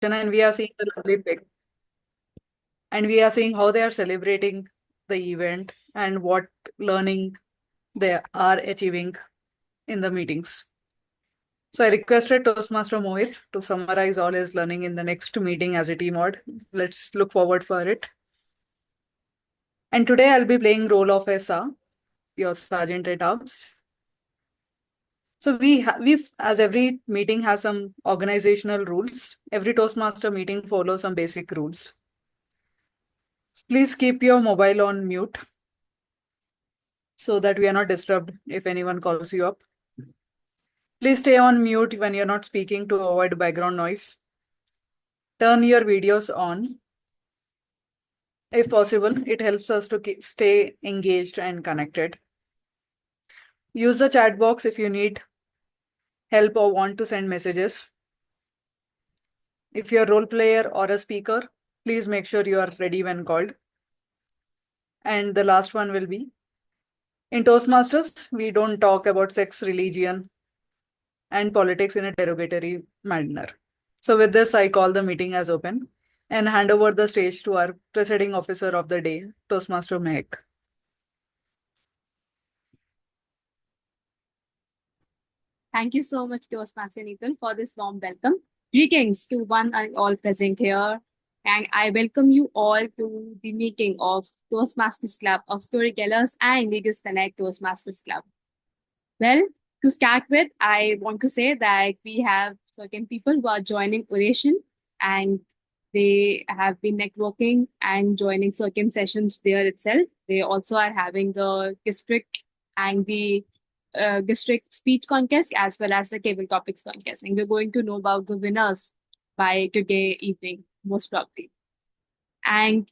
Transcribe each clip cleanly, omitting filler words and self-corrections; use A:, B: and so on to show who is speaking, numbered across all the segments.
A: and we are seeing the lovely pic, and we are seeing how they are celebrating the event and what learning they are achieving in the meetings. So I requested Toastmaster Mohit to summarize all his learning in the next meeting as a team mod. Let's look forward for it. And today I'll be playing role of SA, your sergeant at arms. So we've as every meeting has some organizational rules. Every Toastmaster meeting follows some basic rules. Please keep your mobile on mute so that we are not disturbed if anyone calls you up. Please stay on mute when you're not speaking to avoid background noise. Turn your videos on. If possible, it helps us to stay engaged and connected. Use the chat box if you need help or want to send messages. If you're a role player or a speaker, please make sure you are ready when called. And the last one will be, in Toastmasters, we don't talk about sex, religion, and politics in a derogatory manner. So with this, I call the meeting as open and hand over the stage to our presiding officer of the day, Toastmaster Mehak.
B: Thank you so much, Toastmaster Nathan, for this warm welcome. Greetings to one and all present here, and I welcome you all to the meeting of Toastmasters Club of Storytellers and Leaders Connect Toastmasters Club. Well, to start with, I want to say that we have certain people who are joining Oration, and they have been networking and joining certain sessions there itself. They also are having the district and the district speech contest as well as the table topics contest. And we're going to know about the winners by today evening, most probably. And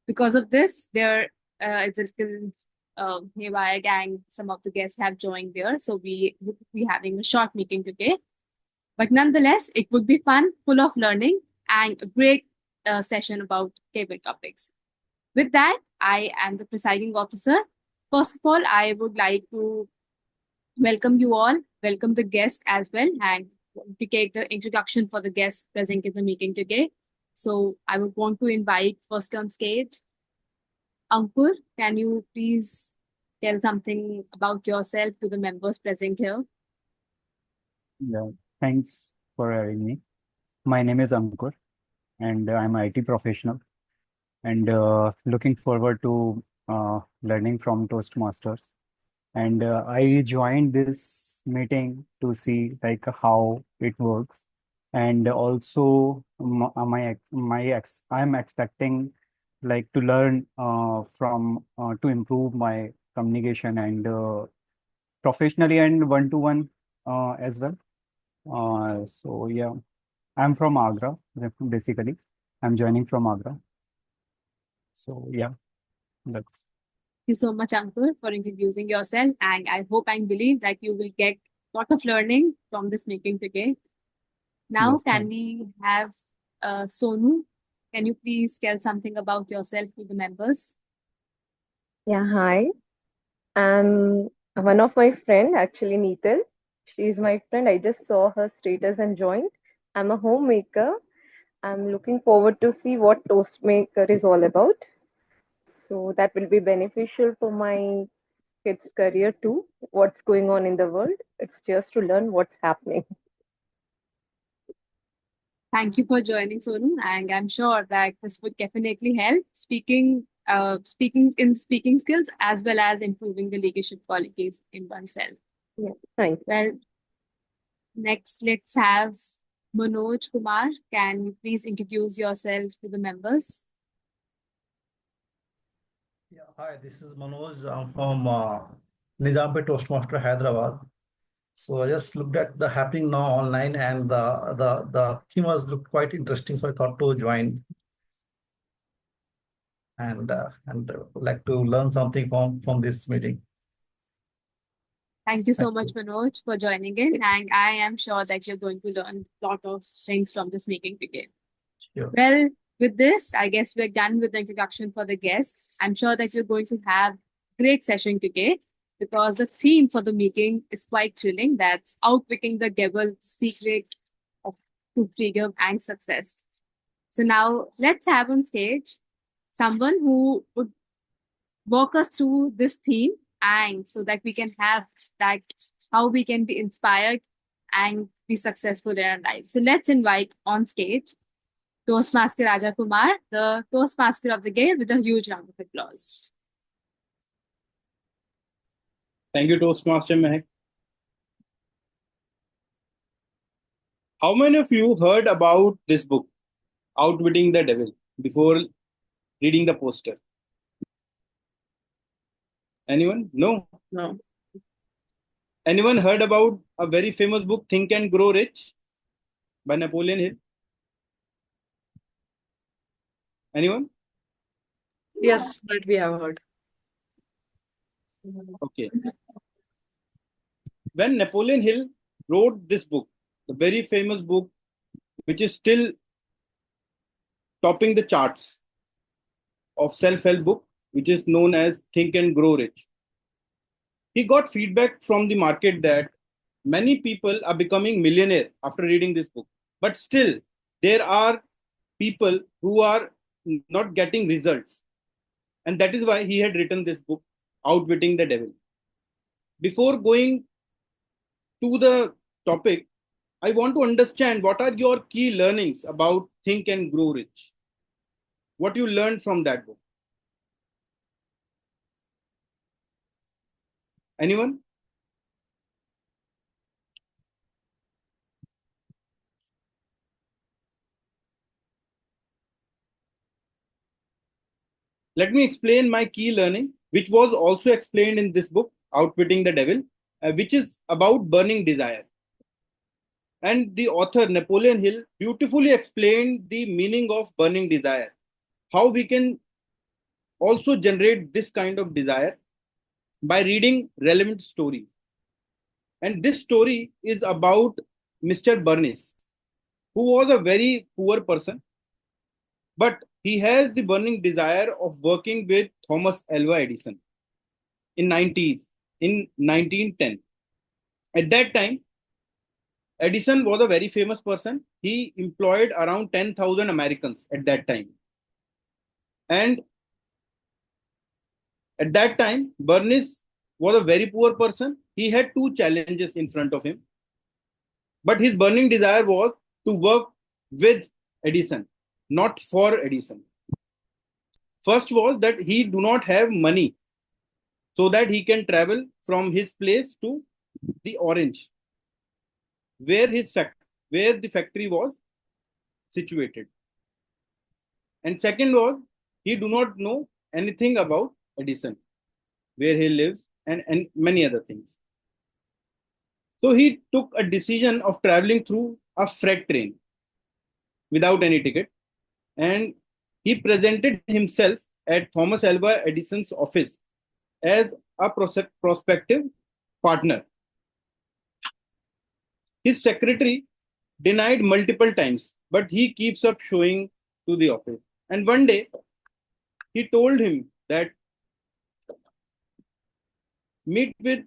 B: because of this, there is a little haywire gang. Some of the guests have joined there. So we would be having a short meeting today. But nonetheless, it would be fun, full of learning, and a great session about table topics. With that, I am the presiding officer. First of all, I would like to welcome you all, welcome the guests as well, and to take the introduction for the guests present in the meeting today. So I would want to invite first on stage Ankur. Can you please tell something about yourself to the members present here?
C: Yeah, thanks for having me. My name is Ankur, and I'm an IT professional, and looking forward to learning from Toastmasters. And I joined this meeting to see like how it works, and also I'm expecting like to learn from to improve my communication and professionally and one to one as well. So yeah, I'm from Agra, basically. I'm joining from Agra. So yeah, that's
B: Thank you so much, Ankur, for introducing yourself. And I hope and believe that you will get a lot of learning from this meeting today. Now,
C: yes,
B: can
C: thanks.
B: we have Sonu? Can you please tell something about yourself to the members?
D: Yeah, hi. I'm one of my friend, actually Neetal. She's my friend. I just saw her status and joined. I'm a homemaker. I'm looking forward to see what Toastmaker is all about. So that will be beneficial for my kids' career too. What's going on in the world? It's just to learn what's happening.
B: Thank you for joining, Sonu, and I'm sure that this would definitely help speaking skills as well as improving the leadership qualities in oneself.
D: Yeah, thanks.
B: Well, next let's have Manoj Kumar. Can you please introduce yourself to the members?
E: Yeah, hi, this is Manoj. I'm from Nizampet Toastmaster Hyderabad. So I just looked at the happening now online, and the theme was looked quite interesting. So I thought to join and like to learn something from this meeting.
B: Thank you so
E: Thank
B: much,
E: you.
B: Manoj, for joining in, and I am sure that you're going to learn a lot of things from this meeting today.
E: Sure.
B: Well, with this, I guess we're done with the introduction for the guests. I'm sure that you're going to have a great session today because the theme for the meeting is quite thrilling. That's outwitting the devil, secret of to freedom and success. So now let's have on stage someone who would walk us through this theme, and so that we can have that how we can be inspired and be successful in our life. So let's invite on stage Toastmaster Raja Kumar, the Toastmaster of the day, with a huge round of applause.
F: Thank you, Toastmaster Mehak. How many of you heard about this book, Outwitting the Devil, before reading the poster? Anyone? No?
A: No.
F: Anyone heard about a very famous book, Think and Grow Rich by Napoleon Hill? Anyone?
A: Yes, that we have heard.
F: Okay. When Napoleon Hill wrote this book, the very famous book, which is still topping the charts of self-help book, which is known as Think and Grow Rich, he got feedback from the market that many people are becoming millionaire after reading this book, but still there are people who are not getting results, and that is why he had written this book, Outwitting the Devil. Before going to the topic, I want to understand what are your key learnings about Think and Grow Rich. What you learned from that book? Anyone? Let me explain my key learning, which was also explained in this book, Outwitting the Devil, which is about burning desire. And the author, Napoleon Hill, beautifully explained the meaning of burning desire, how we can also generate this kind of desire by reading relevant stories. And this story is about Mr. Burnis, who was a very poor person, but he has the burning desire of working with Thomas Alva Edison in 1910. At that time, Edison was a very famous person. He employed around 10,000 Americans at that time. And at that time, Burnis was a very poor person. He had two challenges in front of him. But his burning desire was to work with Edison, not for Edison. First was that he do not have money so that he can travel from his place to the Orange, where the factory was situated. And second was he do not know anything about Edison, where he lives, and many other things. So he took a decision of traveling through a freight train without any ticket, and he presented himself at Thomas Alva Edison's office as a prospective partner. His secretary denied multiple times, but he keeps up showing to the office. And one day, he told him that meet with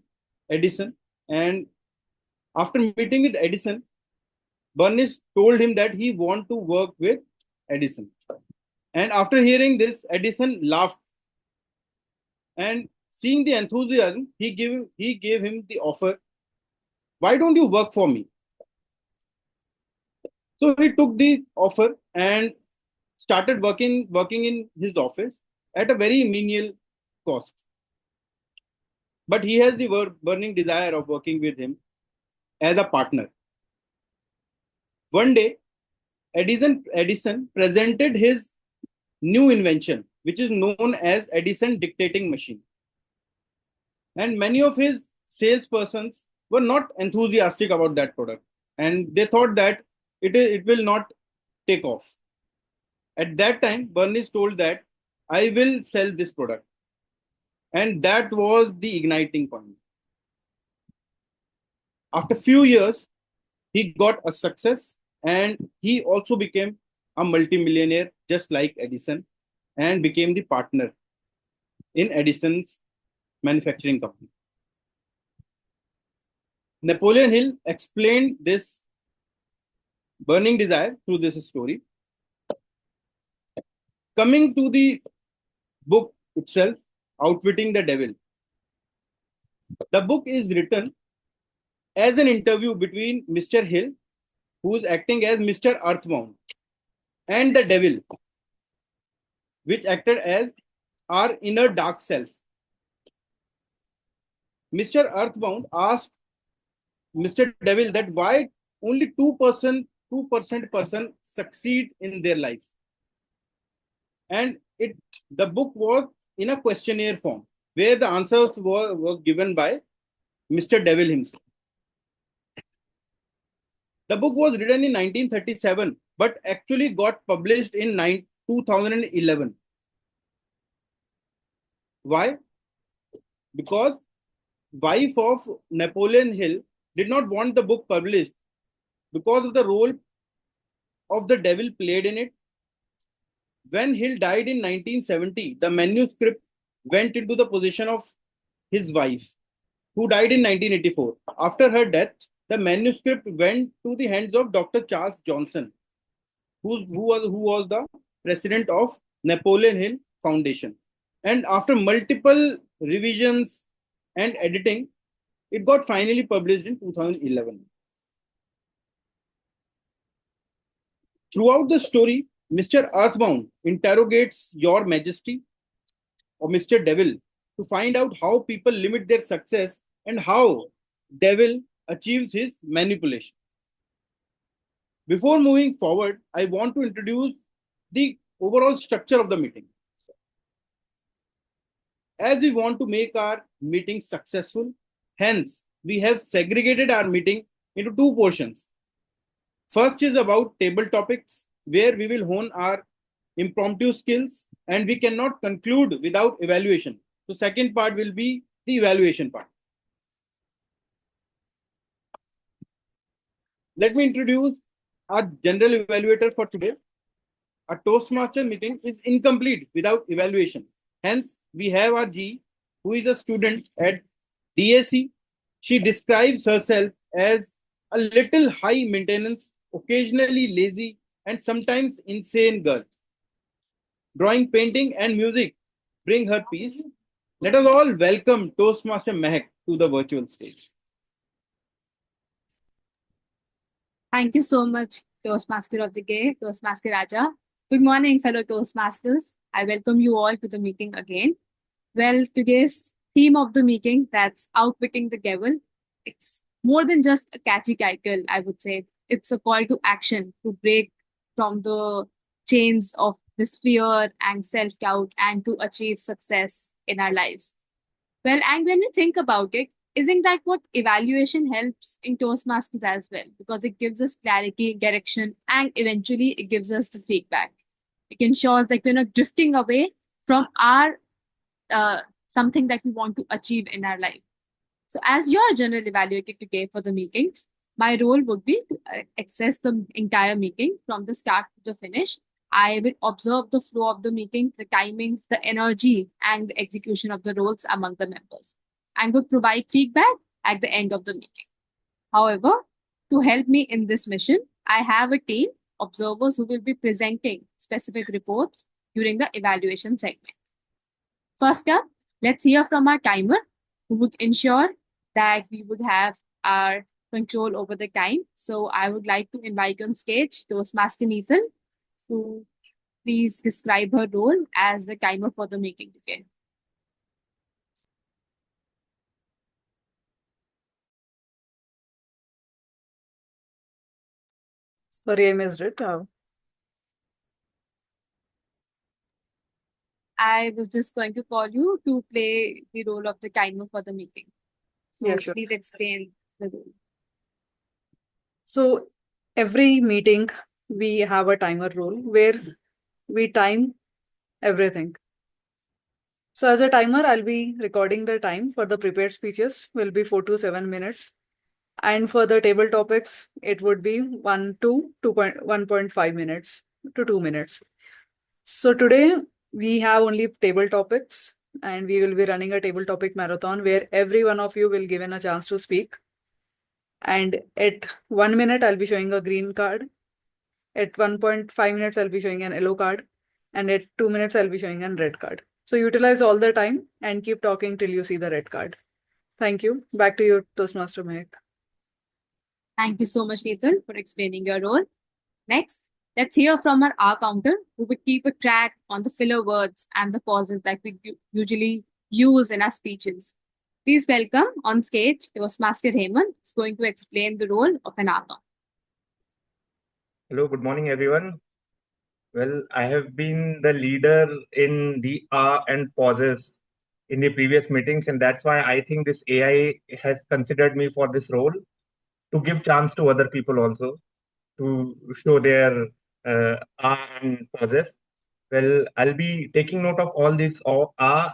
F: Edison. And after meeting with Edison, Burnis told him that he want to work with Edison. And after hearing this, Edison laughed. And seeing the enthusiasm, he gave him the offer. Why don't you work for me? So he took the offer and started working in his office at a very menial cost. But he has the burning desire of working with him as a partner. One day, Edison presented his new invention, which is known as Edison dictating machine. And many of his salespersons were not enthusiastic about that product, and they thought that it will not take off. At that time, Burnis told that I will sell this product. And that was the igniting point. After few years, he got a success and he also became a multimillionaire just like Edison and became the partner in Edison's manufacturing company. Napoleon Hill explained this burning desire through this story. Coming to the book itself, Outwitting the Devil. The book is written as an interview between Mr. Hill, who is acting as Mr. Earthbound, and the devil, which acted as our inner dark self. Mr. Earthbound asked Mr. Devil that why only 2% person succeed in their life. And the book was in a questionnaire form where the answers were given by Mr. Devil himself. The book was written in 1937, but actually got published in 2011. Why? Because wife of Napoleon Hill did not want the book published because of the role of the devil played in it. When Hill died in 1970, the manuscript went into the possession of his wife, who died in 1984. After her death, the manuscript went to the hands of Dr. Charles Johnson, who was the president of Napoleon Hill Foundation. And after multiple revisions and editing, it got finally published in 2011. Throughout the story, Mr. Earthbound interrogates Your Majesty or Mr. Devil to find out how people limit their success and how Devil achieves his manipulation. Before moving forward, I want to introduce the overall structure of the meeting. As we want to make our meeting successful, hence we have segregated our meeting into two portions. First is about table topics, where we will hone our impromptu skills and we cannot conclude without evaluation. So second part will be the evaluation part. Let me introduce our general evaluator for today. A Toastmaster meeting is incomplete without evaluation. Hence, we have our G, who is a student at DAC. She describes herself as a little high maintenance, occasionally lazy, and sometimes insane girl. Drawing, painting, and music bring her peace. Let us all welcome Toastmaster Mehak to the virtual stage.
B: Thank you so much, Toastmaster of the Day, Toastmaster Raja. Good morning, fellow Toastmasters. I welcome you all to the meeting again. Well, today's theme of the meeting, that's Outwitting the Devil. It's more than just a catchy title, I would say. It's a call to action to break from the chains of this fear and self-doubt and to achieve success in our lives. Well, and when we think about it, isn't that what evaluation helps in Toastmasters as well? Because it gives us clarity, direction, and eventually it gives us the feedback. It ensures that we're not drifting away from our something that we want to achieve in our life. So, as your general evaluator today for the meeting, my role would be to access the entire meeting from the start to the finish. I will observe the flow of the meeting, the timing, the energy, and the execution of the roles among the members. And would provide feedback at the end of the meeting. However, to help me in this mission, I have a team observers who will be presenting specific reports during the evaluation segment. First up, let's hear from our timer, who would ensure that we would have our control over the time. So I would like to invite on stage Toastmaster Neetal to please describe her role as the timer for the meeting today.
A: Sorry, I missed it.
B: I was just going to call you to play the role of the timer for the meeting. So
A: Yeah, sure.
B: please explain the role.
A: So every meeting, we have a timer rule where we time everything. So as a timer, I'll be recording the time for the prepared speeches will be 4 to 7 minutes. And for the table topics, it would be 1.5 minutes to 2 minutes. So today we have only table topics and we will be running a table topic marathon where every one of you will given a chance to speak. And at 1 minute, I'll be showing a green card. At 1.5 minutes, I'll be showing an yellow card. and at 2 minutes I'll be showing a red card. So utilize all the time and keep talking till you see the red card. Thank you. Back to you, Toastmaster Mehak.
B: Thank you so much, Nathan, for explaining your role. Next, let's hear from our R counter, who will keep a track on the filler words and the pauses that we usually use in our speeches. Please welcome on stage Toastmaster Hemant, who's going to explain the role of an R counter.
G: Hello, good morning, everyone. Well, I have been the leader in the and pauses in the previous meetings, and that's why I think this AI has considered me for this role to give chance to other people also to show their and pauses. Well, I'll be taking note of all these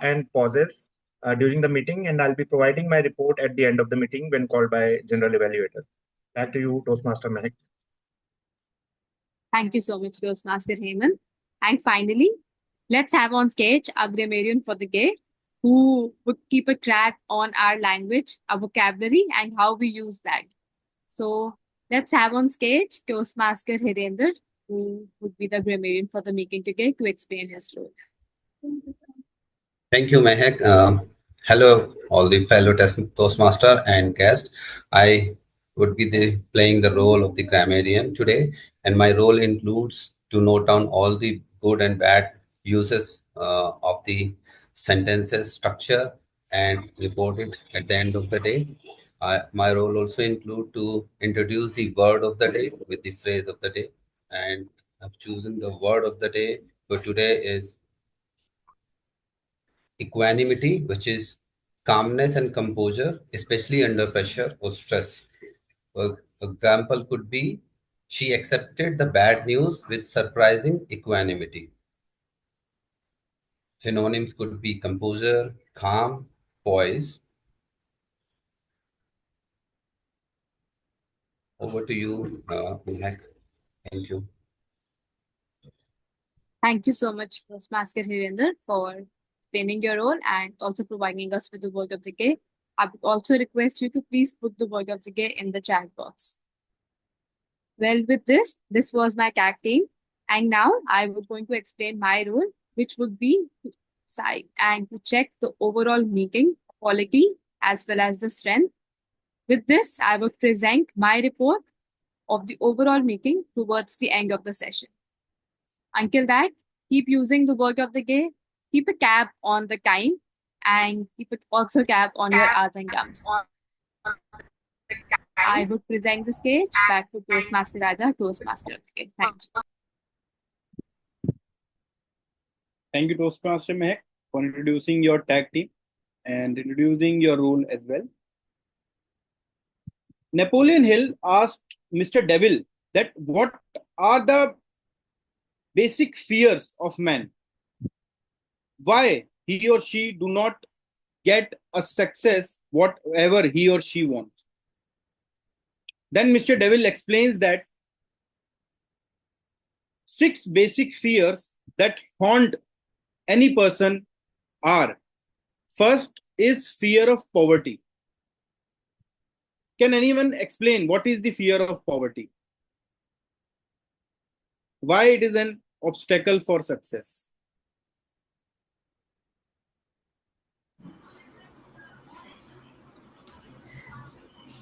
G: and pauses during the meeting, and I'll be providing my report at the end of the meeting when called by General Evaluator. Back to you, Toastmaster Mehak.
B: Thank you so much, Toastmaster Hemant. And finally, let's have on stage our grammarian for the day, who would keep a track on our language, our vocabulary, and how we use that. So let's have on stage Toastmaster Hirender, who would be the grammarian for the meeting today, to explain his role.
H: Thank you, Mehak. Hello, all the fellow Toastmaster and guest. I would be playing the role of the grammarian today, and my role includes to note down all the good and bad uses of the sentences structure and report it at the end of the day. My role also include to introduce the word of the day with the phrase of the day, and I've chosen the word of the day for today is equanimity, which is calmness and composure, especially under pressure or stress. For example, could be she accepted the bad news with surprising equanimity. Synonyms could be composure, calm, poise. Over to you, Mehak. Thank you.
B: Thank you so much, Toastmaster Hirender, for explaining your role and also providing us with the word of the day. I would also request you to please put the word of the day in the chat box. Well, with this was my tag team. And now I was going to explain my role, which would be to decide and to check the overall meeting quality as well as the strength. With this, I would present my report of the overall meeting towards the end of the session. Until that, keep using the word of the day, keep a cap on the time, and keep it also cap on your R's and Gums. I would present the stage back to Toastmaster Raja, Toastmaster of the day. Thank you.
F: Thank you, Toastmaster Mehak, for introducing your tag team and introducing your role as well. Napoleon Hill asked Mr. Devil that what are the basic fears of man? Why he or she do not get a success whatever he or she wants? Then Mr. Devil explains that 6 basic fears that haunt any person are. First is fear of poverty. Can anyone explain what is the fear of poverty? Why it is an obstacle for success?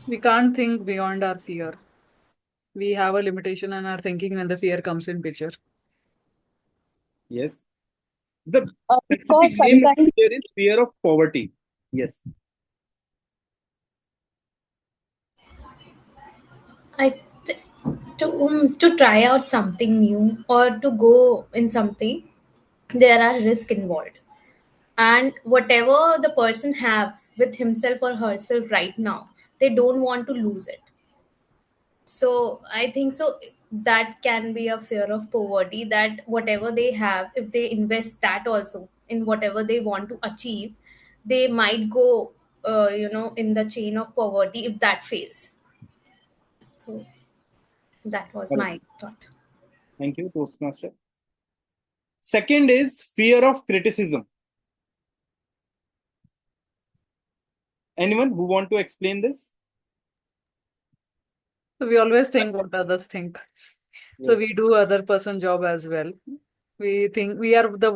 A: We can't think beyond our fear. We have a limitation in our thinking when the fear comes in picture.
F: Yes. The
I: Because
F: specific name of
I: sometimes
F: fear is fear of poverty. Yes.
I: I to try out something new or to go in something, there are risks involved, and whatever the person have with himself or herself right now, they don't want to lose it. So I think so that can be a fear of poverty, that whatever they have, if they invest that also in whatever they want to achieve, they might go in the chain of poverty if that fails. So that was
F: Correct.
I: my thought.
F: Thank you, Toastmaster. Second is fear of criticism. Anyone who want to explain this?
A: So we always think what others think. So
F: Yes.
A: we do other person job as well. We think we are the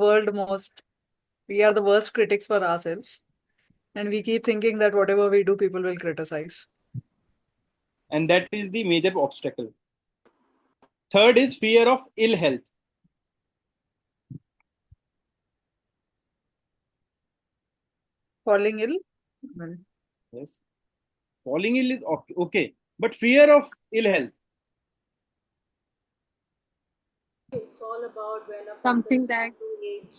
A: worst critics for ourselves. And we keep thinking that whatever we do, people will criticize.
F: And that is the major obstacle. Third is fear of ill health.
A: Falling ill?
F: Yes. Falling ill is okay. But fear of ill health.
J: It's all about when a person
B: Something that
J: to age,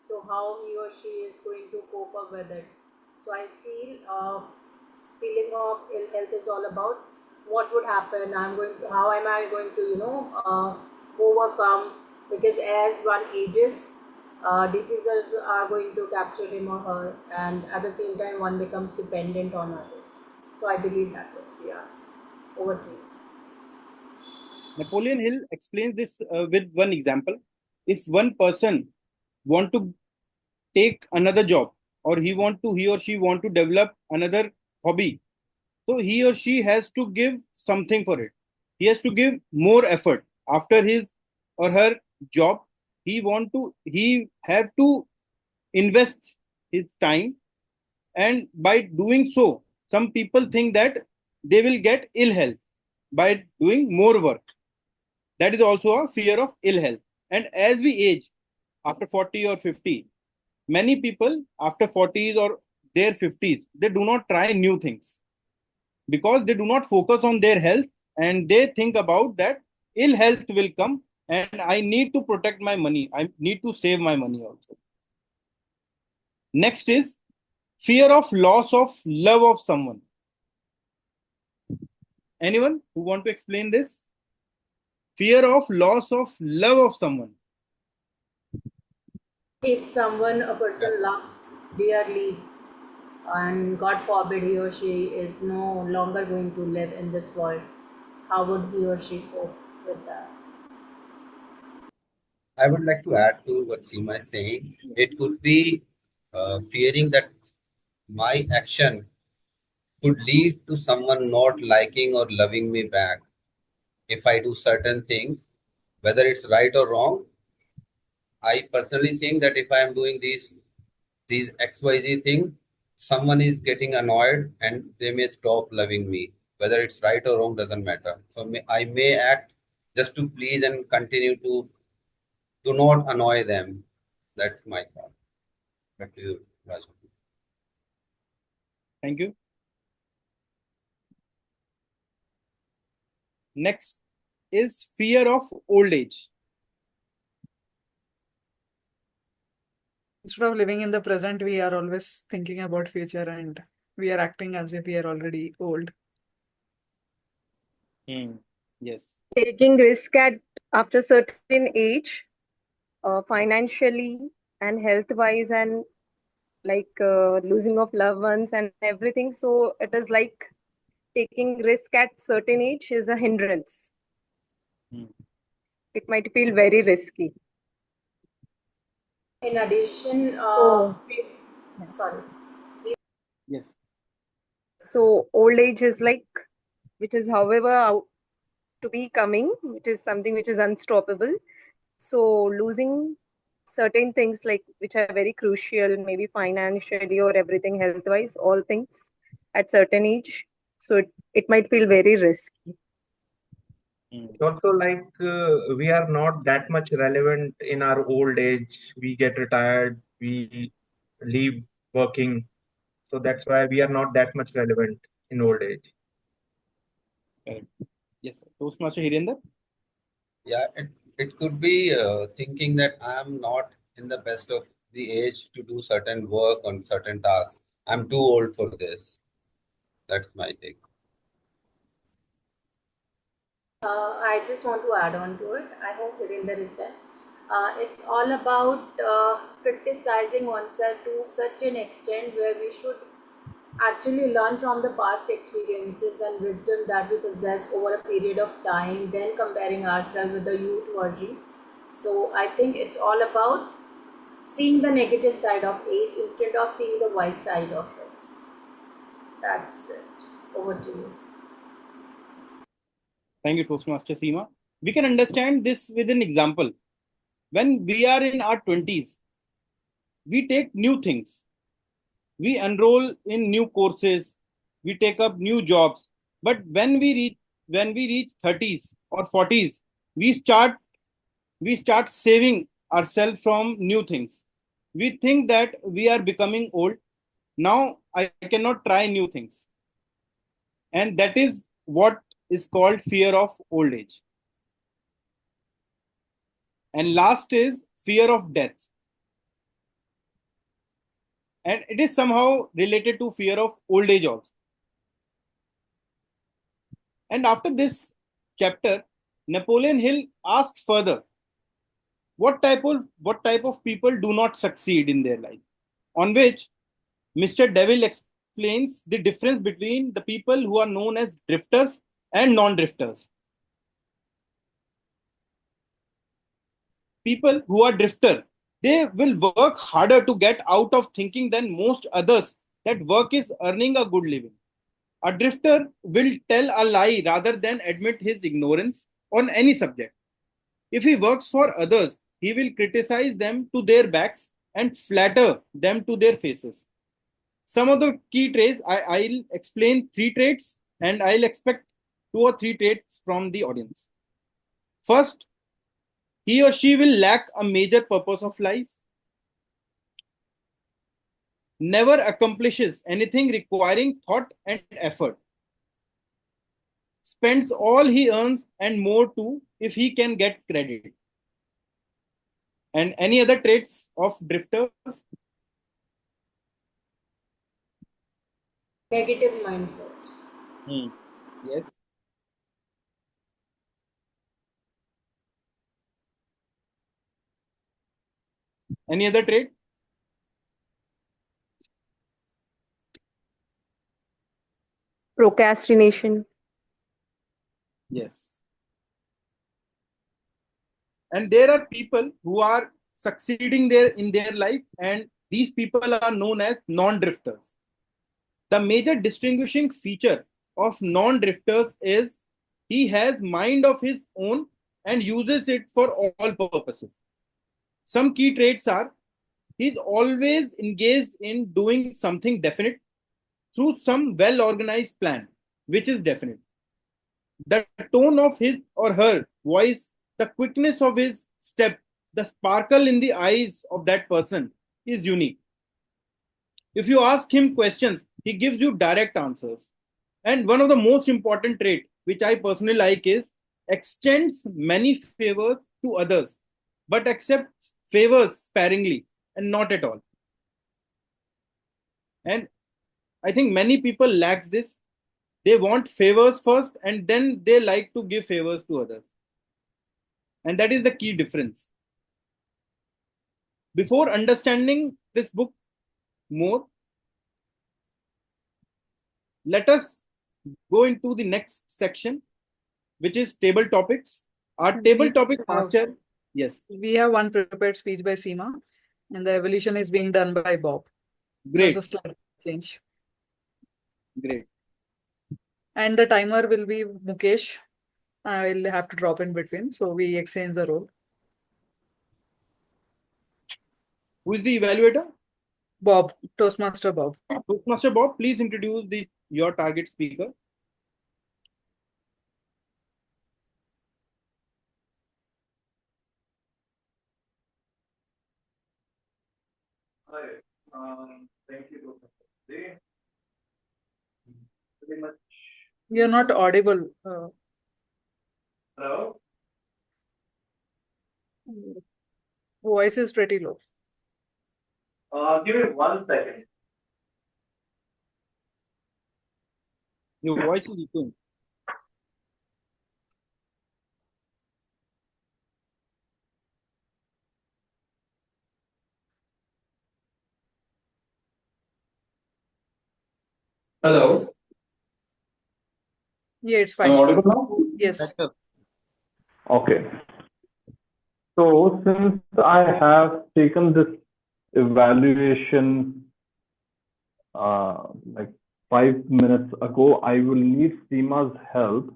J: so how he or she is going to cope up with it. So I feel feeling of ill health is all about what would happen. How am I going to overcome? Because as one ages, diseases are going to capture him or her, and at the same time, one becomes dependent on others. So I believe that was the answer. Over to you.
F: Napoleon Hill explains this with one example. If one person want to take another job, or he or she want to develop another hobby, so he or she has to give something for it. He has to give more effort after his or her job. He have to invest his time, and by doing so, some people think that they will get ill health by doing more work. That is also a fear of ill health. And as we age, after 40 or 50, many people after 40s or their 50s, they do not try new things because they do not focus on their health, and they think about that ill health will come and I need to protect my money. I need to save my money also. Next is fear of loss of love of someone. Anyone who want to explain this? Fear of loss of love of someone.
J: If a person loves dearly, and God forbid he or she is no longer going to live in this world, how would he or she cope with that?
H: I would like to add to what Seema is saying. It could be fearing that my action could lead to someone not liking or loving me back if I do certain things, whether it's right or wrong. I personally think that if I am doing these XYZ thing, someone is getting annoyed and they may stop loving me. Whether it's right or wrong doesn't matter. So I may act just to please and continue to do not annoy them. That's my thought. Back to you, Raju.
F: Thank you. Next is fear of old age.
A: Instead of living in the present, we are always thinking about future and we are acting as if we are already old.
F: Yes.
D: Taking risk at after certain age, financially and health wise, and like losing of loved ones and everything. So it is like taking risk at certain age is a hindrance. It might feel very risky.
J: In addition, sorry.
F: Yes.
D: So old age is like, which is however to be coming, which is something which is unstoppable. So losing certain things like which are very crucial, maybe financially or everything health wise, all things at certain age. So it might feel very risky.
G: It's also like we are not that much relevant in our old age. We get retired, we leave working. So that's why we are not that much relevant in old age.
F: Yes. Toastmaster Hirinder?
H: Yeah, it could be thinking that I'm not in the best of the age to do certain work on certain tasks. I'm too old for this. That's my take.
J: I just want to add on to it. I hope Hirinder is there. It's all about criticizing oneself to such an extent where we should actually learn from the past experiences and wisdom that we possess over a period of time, then comparing ourselves with the youth version. So I think it's all about seeing the negative side of age instead of seeing the wise side of it. That's it. Over to you.
F: Thank you, Toastmaster Seema. We can understand this with an example. when we are in our 20s, we take new things. We enroll in new courses, we take up new jobs. But when we reach 30s or 40s, we start saving ourselves from new things. We think that we are becoming old. Now I cannot try new things. And that is what is called fear of old age. And last is fear of death. And it is somehow related to fear of old age also. And after this chapter, Napoleon Hill asked further, what type of people do not succeed in their life? On which Mr. Devil explains the difference between the people who are known as drifters and non-drifters. People who are drifter, they will work harder to get out of thinking than most others that work is earning a good living. A drifter will tell a lie rather than admit his ignorance on any subject. If he works for others, he will criticize them to their backs and flatter them to their faces. Some of the key traits, I'll explain 3 traits and I'll expect 2 or 3 traits from the audience. First, he or she will lack a major purpose of life, never accomplishes anything requiring thought and effort, spends all he earns and more too if he can get credit. And any other traits of drifters?
J: Negative mindset.
F: Yes. Any other trait?
D: Procrastination.
F: Yes. And there are people who are succeeding there in their life, and these people are known as non-drifters. The major distinguishing feature of non-drifters is he has mind of his own and uses it for all purposes. Some key traits are he's always engaged in doing something definite through some well-organized plan, which is definite. The tone of his or her voice, the quickness of his step, the sparkle in the eyes of that person is unique. If you ask him questions, he gives you direct answers. And one of the most important traits, which I personally like, is extends many favors to others, but accepts favors sparingly and not at all. And I think many people lack this. They want favors first and then they like to give favors to others. And that is the key difference. Before understanding this book more, let us go into the next section, which is table topics. Our table topic master, yes.
A: We have one prepared speech by Seema, and the evolution is being done by Bob.
F: Great.
A: There's a slight change.
F: Great.
A: And the timer will be Mukesh. I will have to drop in between, so we exchange the role.
F: Who is the evaluator?
A: Bob, Toastmaster Bob.
F: Toastmaster Bob, please introduce your target speaker.
K: Hi, thank you today. Pretty much.
A: You're not audible.
K: Hello?
A: Voice is pretty low.
K: Give me 1 second.
F: Your voice is echoing.
K: Hello?
A: Yeah, it's fine.
K: I'm audible now?
A: Yes.
F: Better.
K: Okay. So since I have taken this evaluation like 5 minutes ago, I will need Seema's help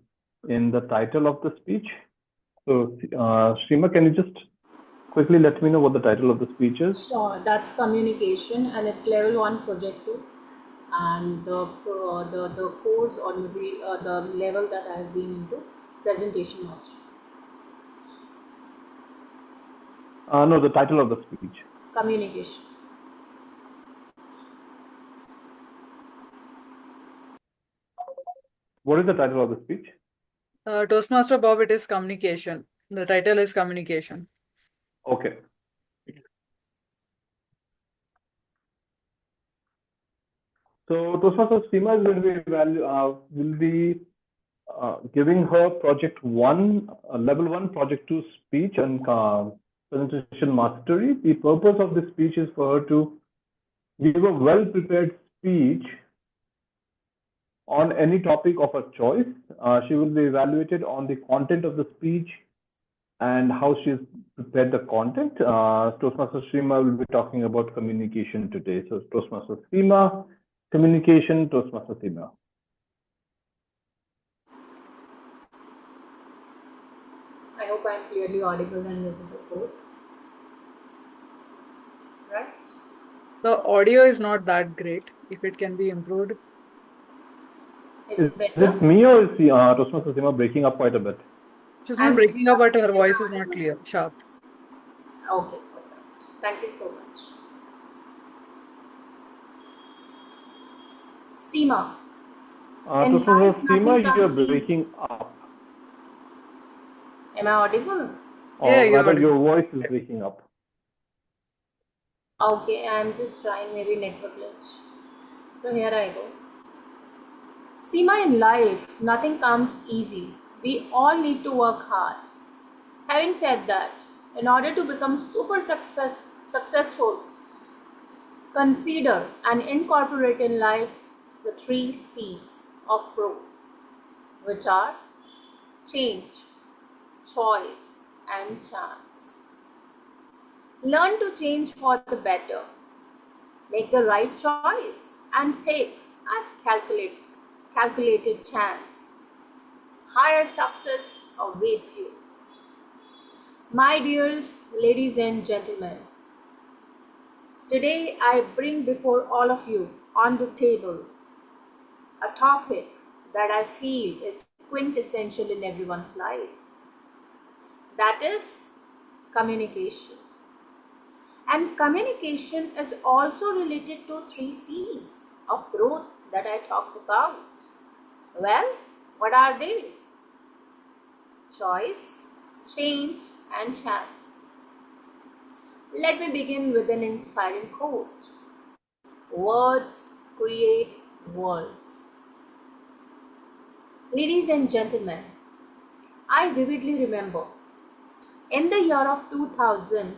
K: in the title of the speech. So Seema, can you just quickly let me know what the title of the speech is?
J: Sure, that's communication, and it's level 1 project 2. And the course, or maybe the level that I have been into, presentation master.
K: No, the title of the speech.
J: Communication.
K: What is the title of the speech?
A: Toastmaster Bob, it is communication. The title is communication.
K: Okay. So Toastmaster Seema is going to be giving her project 1, level 1, project 2 speech and presentation mastery. The purpose of this speech is for her to give a well-prepared speech on any topic of her choice. She will be evaluated on the content of the speech and how she's prepared the content. Toastmaster Seema will be talking about communication today. So Toastmaster Seema, communication, Toastmaster Seema.
J: I hope I'm clearly audible and visible both. Right?
A: The audio is not that great. If it can be improved.
J: Is
K: Is
J: it better?
K: it me or is Toastmaster Seema breaking up quite a bit?
A: She's not breaking up, but her voice is not clear, sharp.
J: Okay, perfect. Thank you so much. Seema.
K: Toastmaster Seema, you're breaking up.
J: Am I audible?
A: Yeah,
K: Or
A: you're
K: rather,
A: audible.
K: your voice is breaking up.
J: Okay, I'm just trying, maybe network glitch. So here I go. Seema, in life, nothing comes easy. We all need to work hard. Having said that, in order to become super successful, consider and incorporate in life the 3 C's of growth, which are change, choice, and chance. Learn to change for the better. Make the right choice and take a calculated chance. Higher success awaits you. My dear ladies and gentlemen, today I bring before all of you on the table a topic that I feel is quintessential in everyone's life. That is communication. And communication is also related to 3 C's of growth that I talked about. Well, what are they? Choice, change, and chance. Let me begin with an inspiring quote. Words create worlds. Ladies and gentlemen, I vividly remember in the year of 2008,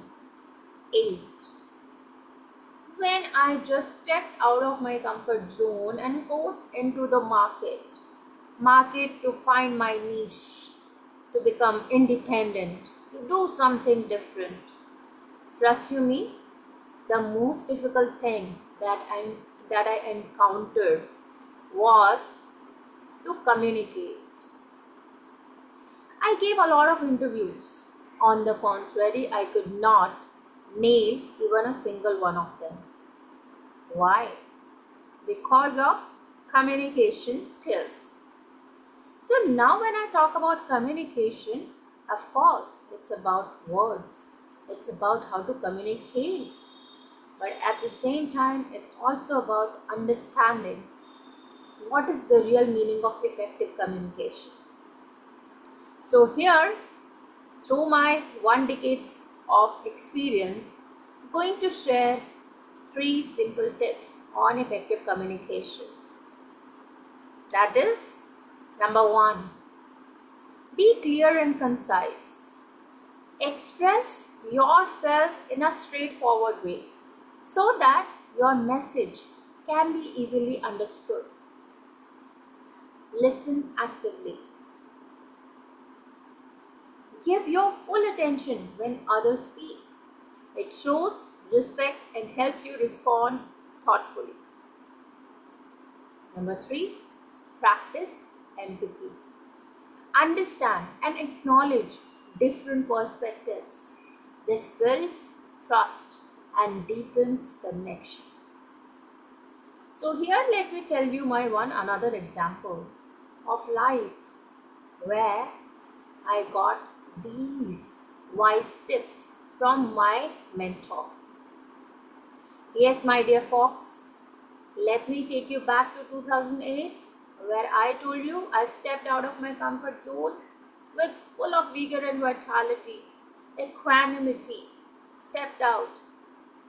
J: when I just stepped out of my comfort zone and go into the market to find my niche, to become independent, to do something different. Trust you me, the most difficult thing that I encountered was to communicate. I gave a lot of interviews. On the contrary, I could not nail even a single one of them. Why? Because of communication skills. So now when I talk about communication, of course, it's about words. It's about how to communicate. But at the same time, it's also about understanding what is the real meaning of effective communication. So here, through my 1 decade of experience, I'm going to share 3 simple tips on effective communications. That is, number 1, be clear and concise. Express yourself in a straightforward way so that your message can be easily understood. Listen actively. Give your full attention when others speak. It shows respect and helps you respond thoughtfully. Number 3, practice empathy. Understand and acknowledge different perspectives. This builds trust and deepens connection. So here let me tell you my one another example of life where I got these wise tips from my mentor. Yes, my dear folks, let me take you back to 2008 where I told you I stepped out of my comfort zone with full of vigor and vitality, equanimity, stepped out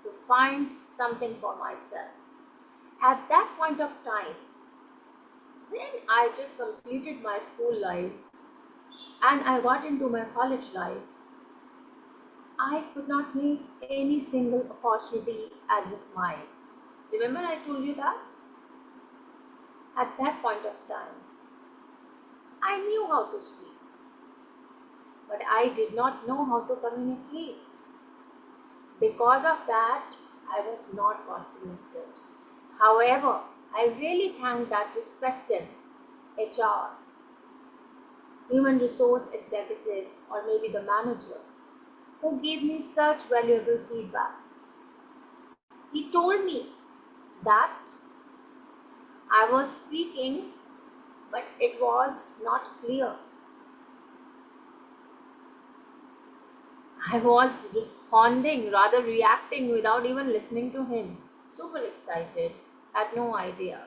J: to find something for myself. At that point of time, when I just completed my school life and I got into my college life, I could not make any single opportunity as if mine. Remember, I told you that? At that point of time, I knew how to speak, but I did not know how to communicate. Because of that, I was not consummated. However, I really thank that respected HR, human resource executive, or maybe the manager who gave me such valuable feedback. He told me that I was speaking, but it was not clear. I was responding, rather reacting without even listening to him. Super excited, had no idea.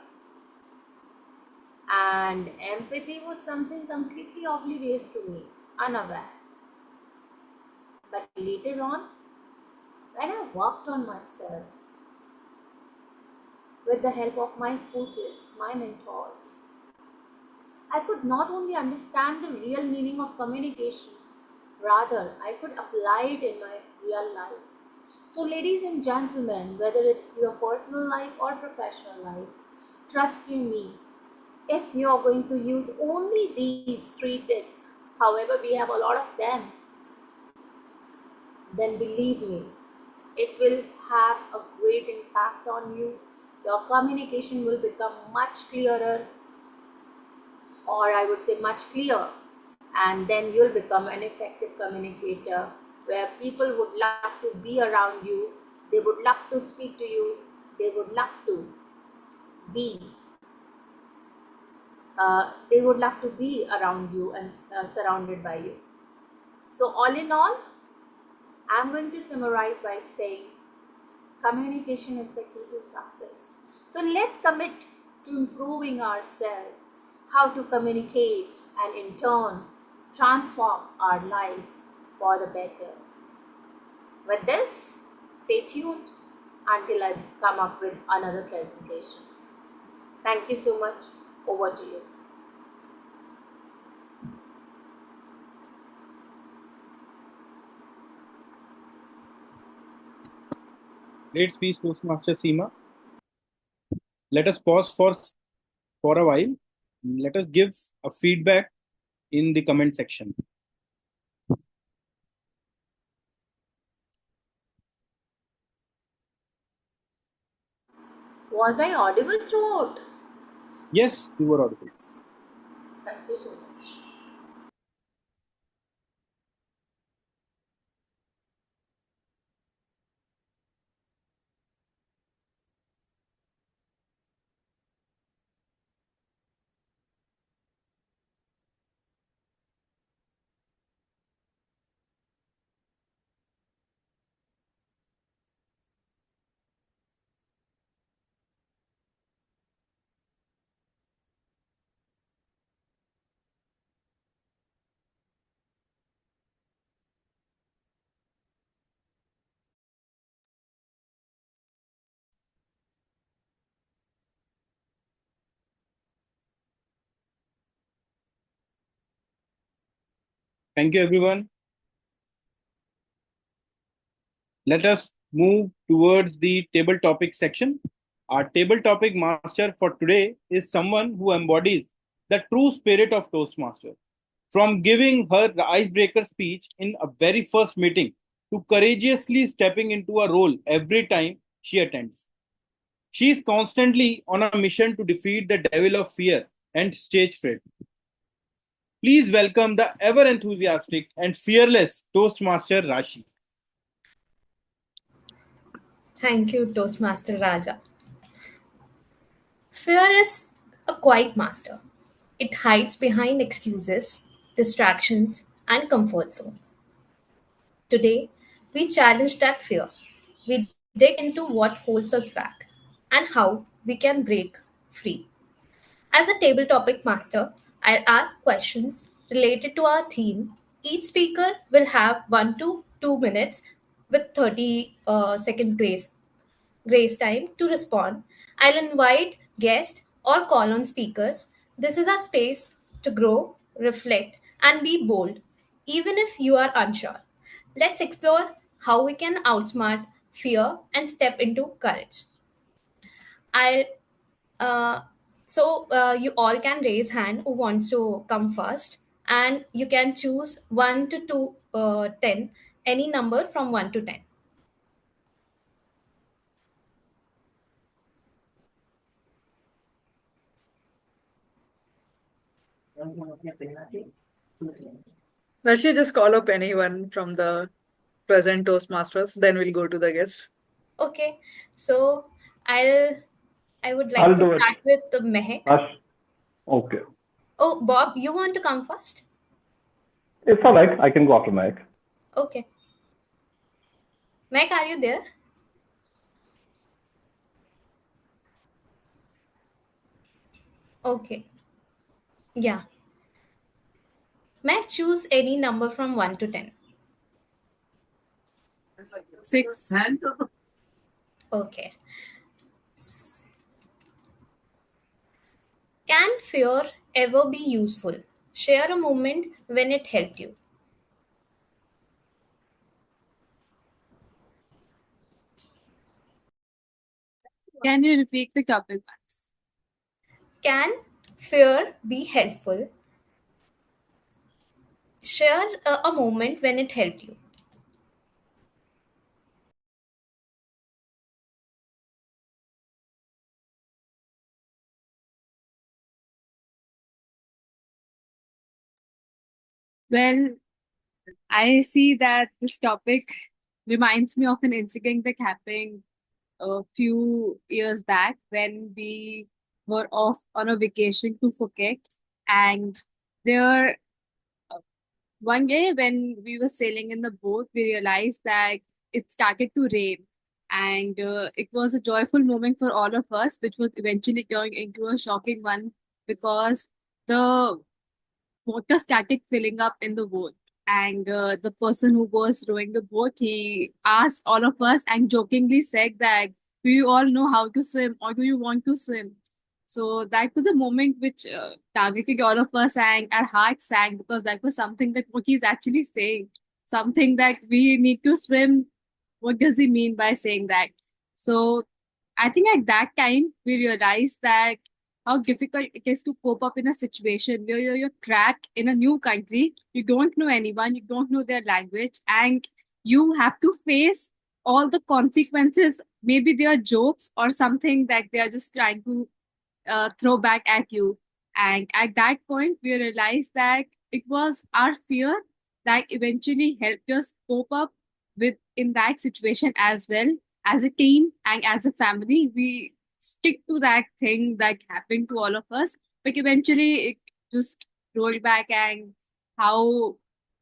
J: And empathy was something completely oblivious to me, unaware. But later on, when I worked on myself with the help of my coaches, my mentors, I could not only understand the real meaning of communication, rather, I could apply it in my real life. So, ladies and gentlemen, whether it's your personal life or professional life, trust you me, if you are going to use only these three tips, however, we have a lot of them, then believe me, it will have a great impact on you. Your communication will become much clearer, or I would say much clearer, and then you'll become an effective communicator where people would love to be around you, they would love to speak to you, they would love to be around you and surrounded by you. So all in all, I'm going to summarize by saying communication is the key to success. So let's commit to improving ourselves, how to communicate, and in turn transform our lives for the better. With this, stay tuned until I come up with another presentation. Thank you so much. Over to you.
F: Great speech, Toastmaster Seema. Let us pause for a while. Let us give a feedback in the comment section.
J: Was I audible throughout?
F: Yes, you were audible.
J: Thank you so much.
F: Thank you, everyone. Let us move towards the table topic section. Our table topic master for today is someone who embodies the true spirit of Toastmaster. From giving her the icebreaker speech in a very first meeting to courageously stepping into a role every time she attends. She is constantly on a mission to defeat the devil of fear and stage fright. Please welcome the ever enthusiastic and fearless Toastmaster Rashi.
I: Thank you, Toastmaster Raja. Fear is a quiet master. It hides behind excuses, distractions, and comfort zones. Today, we challenge that fear. We dig into what holds us back and how we can break free. As a table topic master, I'll ask questions related to our theme. Each speaker will have 1 to 2 minutes with 30 seconds grace time to respond. I'll invite guests or call on speakers. This is a space to grow, reflect, and be bold, even if you are unsure. Let's explore how we can outsmart fear and step into courage. I'll uh, you all can raise hand who wants to come first, and you can choose 1 to 10, any number from 1 to 10.
A: Darshi, just call up anyone from the present Toastmasters, then we'll go to the guest.
I: Okay, so I'll I would like
K: I'll
I: to
K: do it.
I: start with the Mehek.
K: Ash. Okay.
I: Oh, Bob, you want to come first?
K: It's all right. I can go after Mike.
I: Okay. Mehek, are you there? Okay. Yeah. Mehek, choose any number from 1 to 10.
B: 6.
I: Okay. Can fear ever be useful? Share a moment when it helped you.
B: Can you repeat the topic once?
I: Can fear be helpful? Share a moment when it helped you.
B: Well, I see that this topic reminds me of an incident that happened a few years back when we were off on a vacation to Phuket. And there, one day when we were sailing in the boat, we realized that it started to rain. And it was a joyful moment for all of us, which was eventually turned into a shocking one because the water started filling up in the boat. And the person who was rowing the boat, he asked all of us and jokingly said that, do you all know how to swim or do you want to swim? So that was a moment which targeted all of us and our hearts sank because that was something that what he's actually saying, something that we need to swim. What does he mean by saying that? So I think at that time we realized that how difficult it is to cope up in a situation where you're trapped in a new country, you don't know anyone, you don't know their language, and you have to face all the consequences. Maybe they are jokes or something that they are just trying to throw back at you. And at that point, we realized that it was our fear that eventually helped us cope up with in that situation as well. As a team and as a family, we stick to that thing that happened to all of us. But eventually, it just rolled back, and how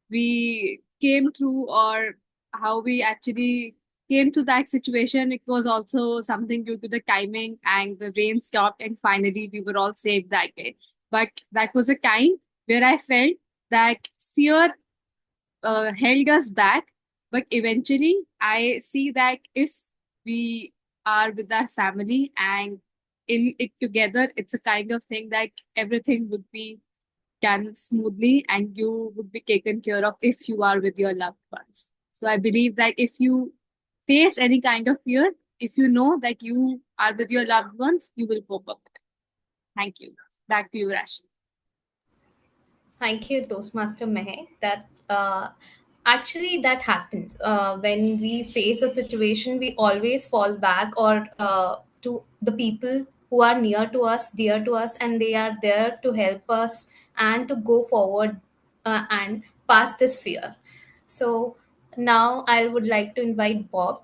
B: we came through or how we actually came to that situation, it was also something due to the timing and the rain stopped and finally we were all saved that day. But that was a time where I felt that fear held us back. But eventually, I see that if we are with our family and in it together, it's a kind of thing that everything would be done smoothly and you would be taken care of if you are with your loved ones. So I believe that if you face any kind of fear, if you know that you are with your loved ones, you will cope up with it. Thank you. Back to you, Rashi.
I: Thank you, Toastmaster Mehek. That actually that happens when we face a situation. We always fall back or to the people who are near to us, dear to us, and they are there to help us and to go forward and pass this fear. So now I would like to invite Bob.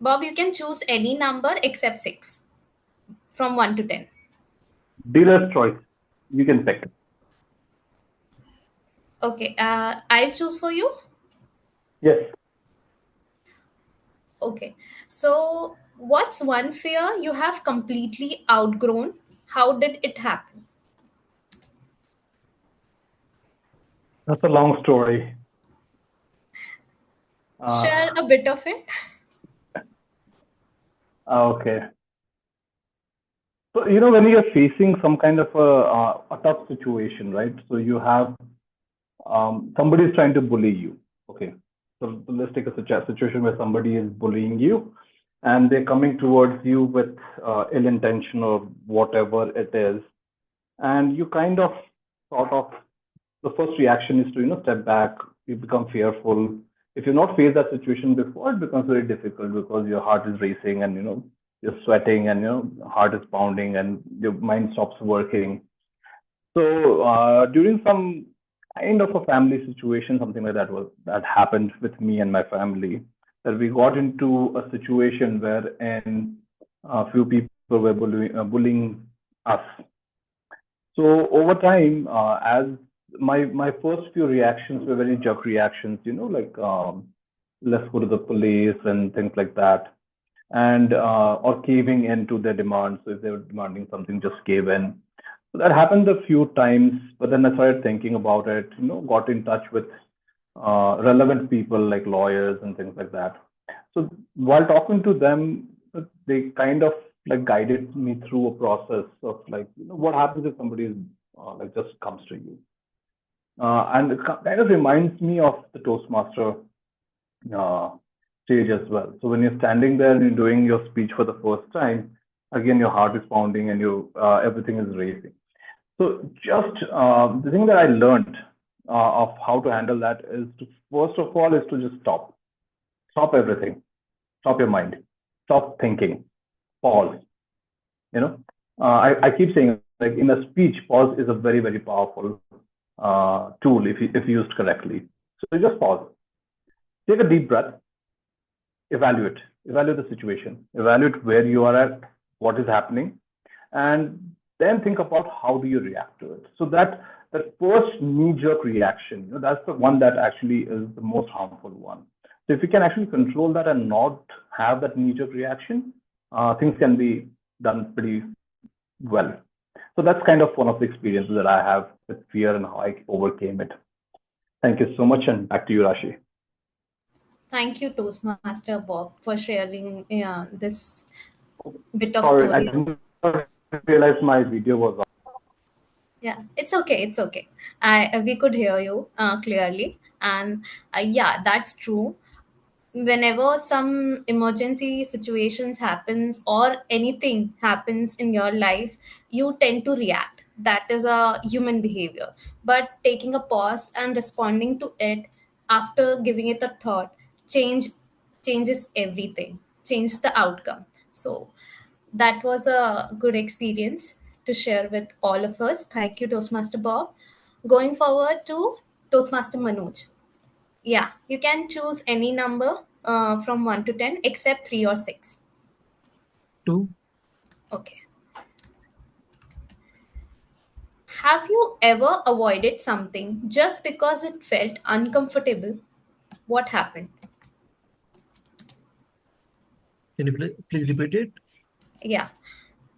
I: Bob, you can choose any number except 6 from 1 to 10.
K: Dealer's choice. You can pick.
I: Okay, I'll choose for you.
K: Yes.
I: Okay, so what's one fear you have completely outgrown? How did it happen?
K: That's a long story.
I: Share a bit of it.
K: Okay. So, when you're facing some kind of a tough situation, right? So you have somebody is trying to bully you. Okay. So let's take a situation where somebody is bullying you and they're coming towards you with ill intention or whatever it is. And you kind of sort of, the first reaction is to, step back, you become fearful. If you've not faced that situation before, it becomes very difficult because your heart is racing and, you're sweating and, heart is pounding and your mind stops working. So during some kind of a family situation, something like that happened with me and my family, that we got into a situation wherein a few people were bullying us. So over time, as my first few reactions were very jerk reactions, like let's go to the police and things like that, and or caving into their demands. So if they were demanding something, just cave in. So that happened a few times, but then I started thinking about it, got in touch with relevant people like lawyers and things like that. So while talking to them, they kind of like guided me through a process of like, what happens if somebody is like just comes to you. And it kind of reminds me of the Toastmaster uh, stage as well. So when you're standing there and you're doing your speech for the first time, again, your heart is pounding and everything is racing. So just the thing that I learned of how to handle that is to first of all is to just stop everything, stop your mind, stop thinking, pause. I keep saying like in a speech, pause is a very very powerful tool if used correctly. So you just pause, take a deep breath, evaluate the situation, evaluate where you are at, what is happening, and then think about how do you react to it. So that first knee-jerk reaction, that's the one that actually is the most harmful one. So if you can actually control that and not have that knee-jerk reaction, things can be done pretty well. So that's kind of one of the experiences that I have with fear and how I overcame it. Thank you so much, and back to you, Rashi.
I: Thank you, Toastmaster Bob, for sharing this bit of
K: Sorry, I
I: story.
K: didn't realize my video was on.
I: Yeah, it's okay. It's okay. We could hear you clearly, and yeah, that's true. Whenever some emergency situations happens or anything happens in your life, you tend to react. That is a human behavior. But taking a pause and responding to it after giving it a thought changes everything, changes the outcome. So that was a good experience to share with all of us. Thank you, Toastmaster Bob. Going forward to Toastmaster Manoj. Yeah, you can choose any number from 1 to 10 except 3 or 6.
E: 2.
I: Okay. Have you ever avoided something just because it felt uncomfortable? What happened?
E: Can you please repeat it?
I: Yeah.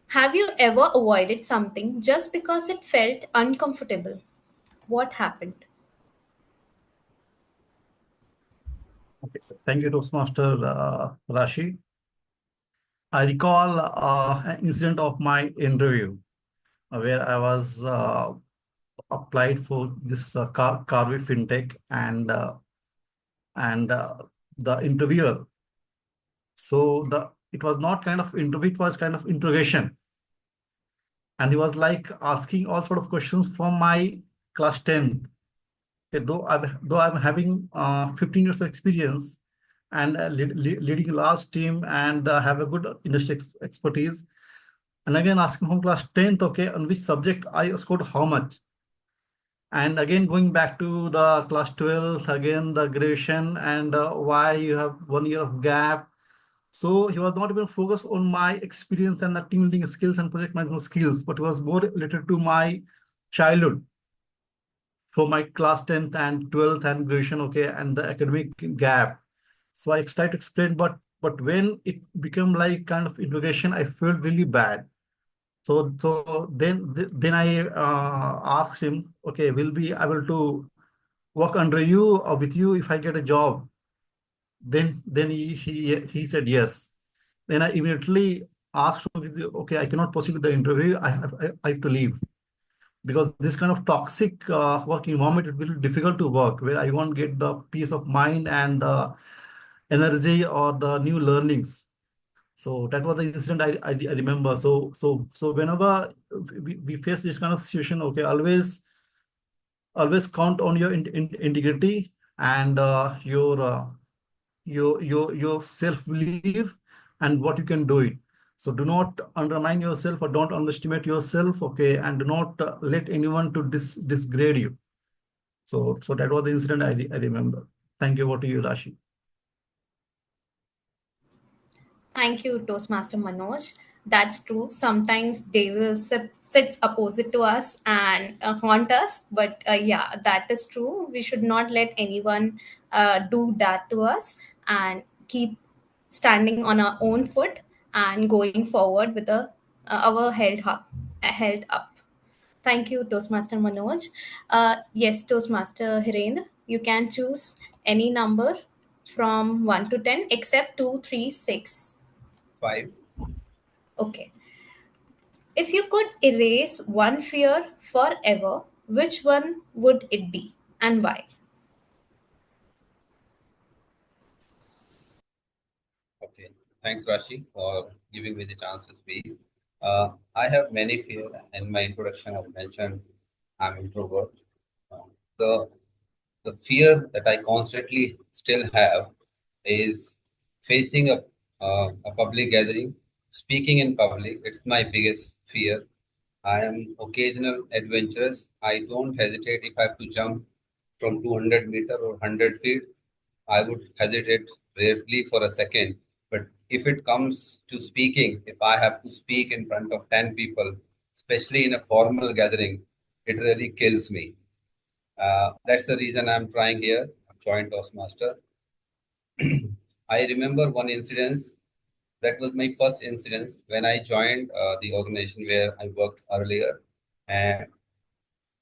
I: Have you ever avoided something just because it felt uncomfortable? What happened?
E: Okay. Thank you, Toastmaster Rashi. I recall an incident of my interview where I was applied for this Carve fintech and the interviewer. So it was not kind of interview; it was kind of interrogation, and he was like asking all sort of questions from my class 10th. Okay, though I'm having 15 years of experience and leading a large team and have a good industry expertise, and again asking from class 10th, okay, on which subject I scored how much. And again, going back to the class 12, again, the graduation and why you have 1 year of gap. So he was not even focused on my experience and the team leading skills and project management skills, but it was more related to my childhood, for my class 10th and 12th and graduation, okay, and the academic gap. So I tried to explain, but when it became like kind of interrogation, I felt really bad. So then I asked him, okay, will be able to work under you or with you if I get a job? Then he said yes. Then I immediately asked him, okay, I cannot proceed with the interview. I have to leave, because this kind of toxic work environment is really difficult to work, where I won't get the peace of mind and the energy or the new learnings. So that was the incident I remember. So whenever we face this kind of situation, okay, always count on your integrity and your self belief and what you can do it. So do not undermine yourself or don't underestimate yourself, okay, and do not let anyone to disgrade you. So that was the incident I remember. Thank you. Over to you, Rashi.
I: Thank you, Toastmaster Manoj. That's true. Sometimes they will sits opposite to us and haunt us. But yeah, that is true. We should not let anyone do that to us, and keep standing on our own foot and going forward with our health up. Thank you, Toastmaster Manoj. Yes, Toastmaster Hirendra, you can choose any number from 1 to 10 except 2, 3, 6.
H: 5.
I: Okay. If you could erase one fear forever, which one would it be and why?
H: Okay. Thanks, Rashi, for giving me the chance to speak. I have many fear. In my introduction, I've mentioned I'm introvert. Uh, the the fear that I constantly still have is facing a public gathering, speaking in public. It's my biggest fear. I am occasional adventurous. I don't hesitate if I have to jump from 200 meter or 100 feet. I would hesitate rarely for a second. But if it comes to speaking, if I have to speak in front of 10 people, especially in a formal gathering, it really kills me. That's the reason I'm trying here. I'm joint Toastmaster. I remember one incident. That was my first incident when I joined the organization where I worked earlier. And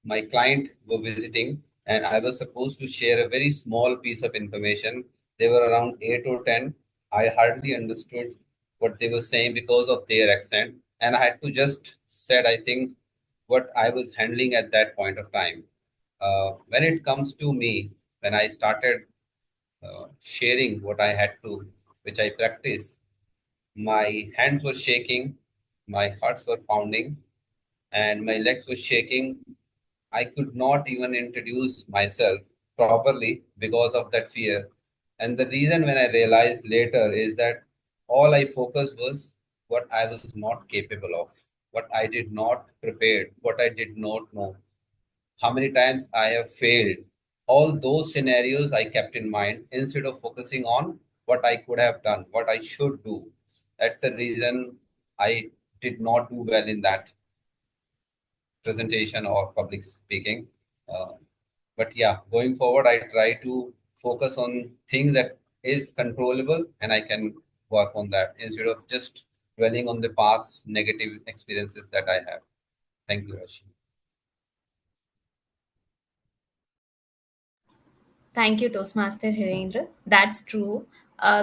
H: my client were visiting, and I was supposed to share a very small piece of information. They were around 8 or 10. I hardly understood what they were saying because of their accent, and I had to just said, I think, what I was handling at that point of time. When it comes to me, when I started sharing what I had to, which I practice, my hands were shaking, my hearts were pounding, and my legs were shaking. I could not even introduce myself properly because of that fear. And the reason when I realized later is that all I focused was what I was not capable of, what I did not prepare, what I did not know, how many times I have failed. All those scenarios I kept in mind instead of focusing on what I could have done, what I should do. That's the reason I did not do well in that presentation or public speaking. Uh, but yeah, going forward, I try to focus on things that is controllable and I can work on that instead of just dwelling on the past negative experiences that I have. Thank you, Rashi.
I: Thank you, Toastmaster Hirendra. That's true.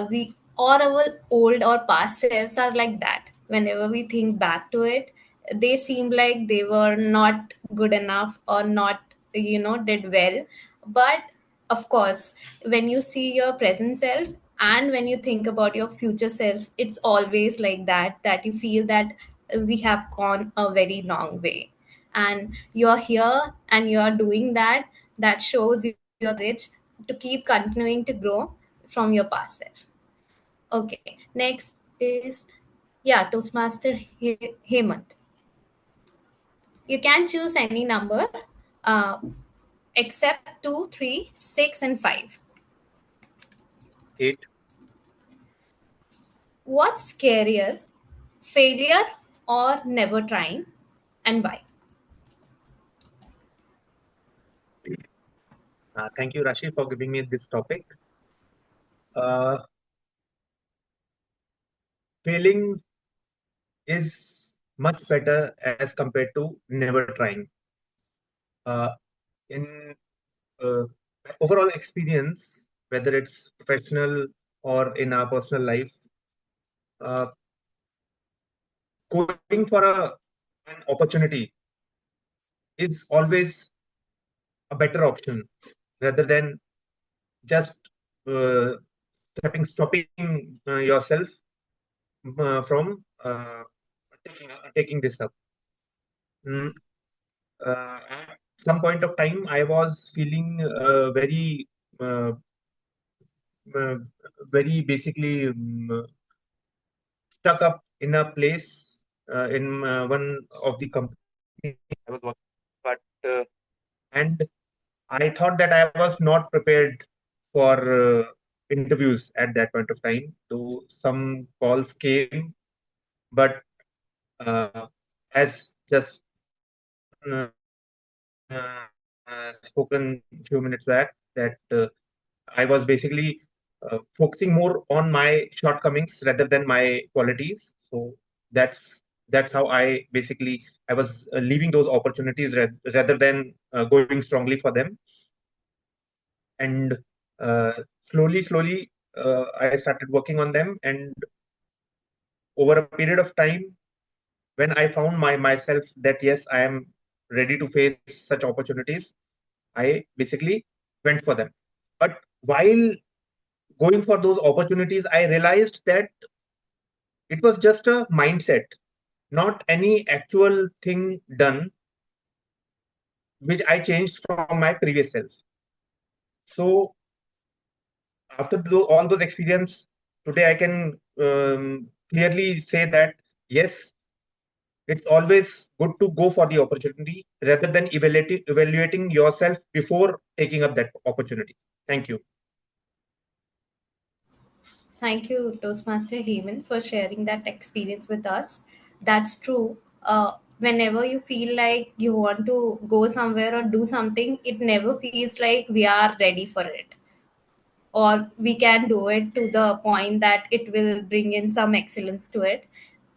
I: We all our old or past selves are like that. Whenever we think back to it, they seem like they were not good enough or not, did well. But of course, when you see your present self and when you think about your future self, it's always like that, that you feel that we have gone a very long way. And you're here and you're doing that. That shows your courage to keep continuing to grow from your past self. Okay, next is, yeah, Toastmaster Hemant. You can choose any number uh, except 2, 3, 6, and 5.
G: 8.
I: What's scarier, failure or never trying, and why?
G: Thank you, Rashi, for giving me this topic. Uh, Failing is much better as compared to never trying. In overall experience, whether it's professional or in our personal life, uh, going for an opportunity is always a better option rather than just uh, stopping yourself from taking this up. Mm, at some point of time, I was feeling uh, uh, very basically stuck up in a place in one of the companies I was working, but and I thought that I was not prepared for interviews at that point of time. Though some calls came, but as just spoken few minutes back, that I was basically focusing more on my shortcomings rather than my qualities. So that's how I was leaving those opportunities rather than going strongly for them. And uh, slowly, I started working on them. And over a period of time, when I found myself that yes, I am ready to face such opportunities, I basically went for them. But while going for those opportunities, I realized that it was just a mindset, not any actual thing done, which I changed from my previous self. So after all those experience, today I can clearly say that yes, it's always good to go for the opportunity rather than evaluating yourself before taking up that opportunity. Thank you.
I: Thank you, Toastmaster Heyman, for sharing that experience with us. That's true. Whenever you feel like you want to go somewhere or do something, it never feels like we are ready for it, or we can do it to the point that it will bring in some excellence to it.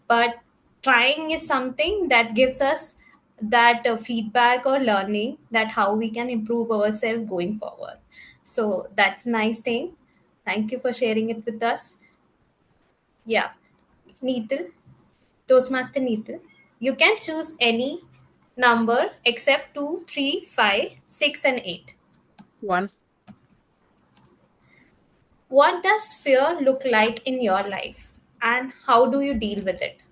I: But trying is something that gives us that feedback or learning that how we can improve ourselves going forward. So that's a nice thing. Thank you for sharing it with us. Yeah. Neetal, Toastmaster Neetal, you can choose any number except 2, 3, 5, 6, and 8.
A: 1.
I: What does fear look like in your life and how do you deal with it?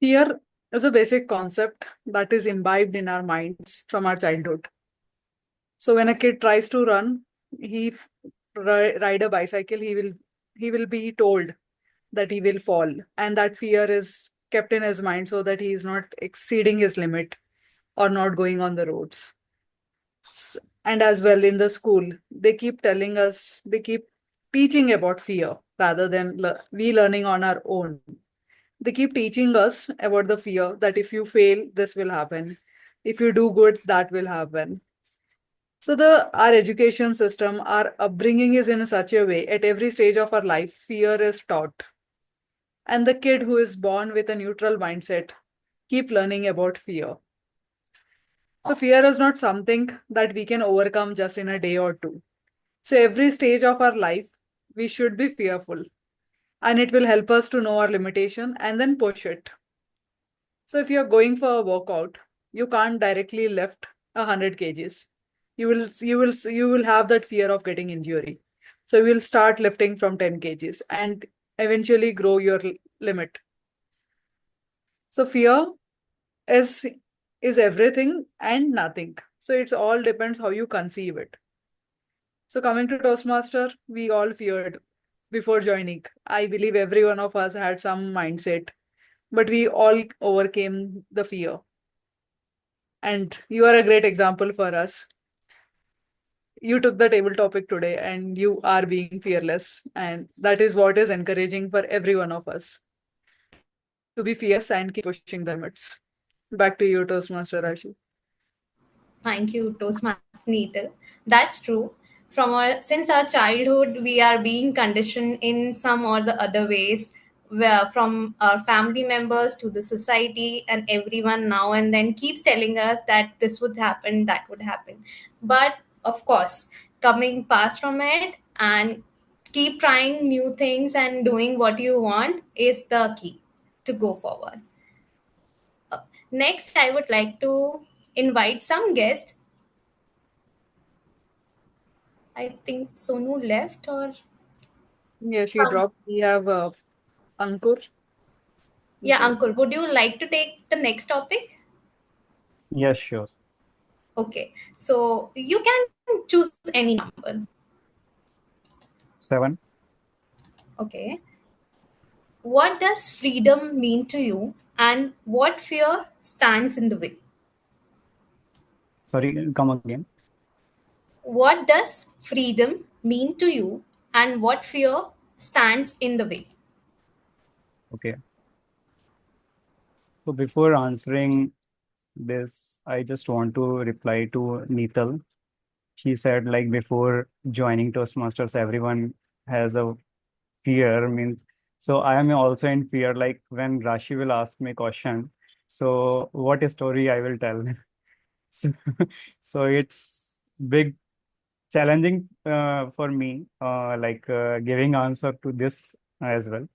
A: Fear is a basic concept that is imbibed in our minds from our childhood. So when a kid tries to run, he ride a bicycle, he will be told that he will fall, and that fear is kept in his mind so that he is not exceeding his limit or not going on the roads. And as well in the school, they keep teaching about fear rather than we learning on our own. They keep teaching us about the fear that if you fail, this will happen. If you do good, that will happen. So our education system, our upbringing is in such a way at every stage of our life, fear is taught. And the kid who is born with a neutral mindset keep learning about fear. So fear is not something that we can overcome just in a day or two. So every stage of our life, we should be fearful, and it will help us to know our limitation and then push it. So if you're going for a workout, you can't directly lift 100 kgs. You will have that fear of getting injury. So you will start lifting from 10 kgs and eventually grow your limit. So fear is is everything and nothing. So it's all depends how you conceive it. So coming to Toastmaster, we all feared before joining. I believe every one of us had some mindset, but we all overcame the fear. And you are a great example for us. you took the table topic today and you are being fearless. And that is what is encouraging for every one of us to be fierce and keep pushing the limits. Back to you, Toastmaster Rashi.
I: Thank you, Toastmaster Neetal. That's true. Since our childhood, we are being conditioned in some or the other ways, where from our family members to the society, and everyone now and then keeps telling us that this would happen, that would happen. But of course, coming past from it and keep trying new things and doing what you want is the key to go forward. Next, I would like to invite some guests. I think Sonu left or
A: Yeah, she
I: some.
A: dropped. We have Ankur.
I: Yeah,
A: Okay.
I: Ankur, would you like to take the next topic?
C: Yes, sure.
I: Okay, so you can choose any number.
C: 7.
I: Okay. What does freedom mean to you and what fear stands in the way?
C: Sorry, come again.
I: What does freedom mean to you and what fear stands in the way?
C: Okay. So before answering this, I just want to reply to Neetal. She said, like, before joining Toastmasters, everyone has a fear. Means, so I am also in fear. Like when Rashi will ask me question, so what story I will tell? So, so it's big challenging for me, giving answer to this as well.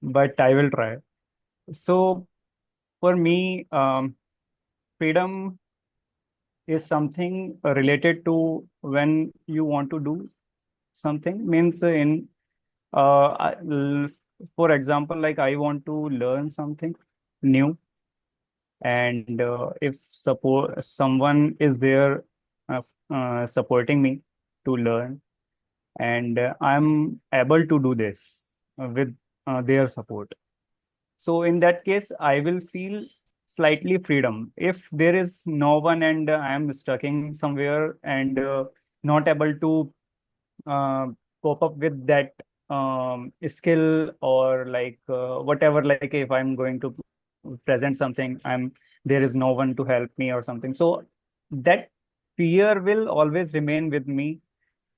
C: But I will try. So for me, freedom is something related to when you want to do something. Means for example, like I want to learn something new, and if suppose someone is there supporting me to learn, and I'm able to do this with their support. So in that case, I will feel slightly freedom. If there is no one and I am stuck in somewhere and not able to uh, cope up with that skill, or like whatever, like if I'm going to present something, there is no one to help me or something. So that fear will always remain with me.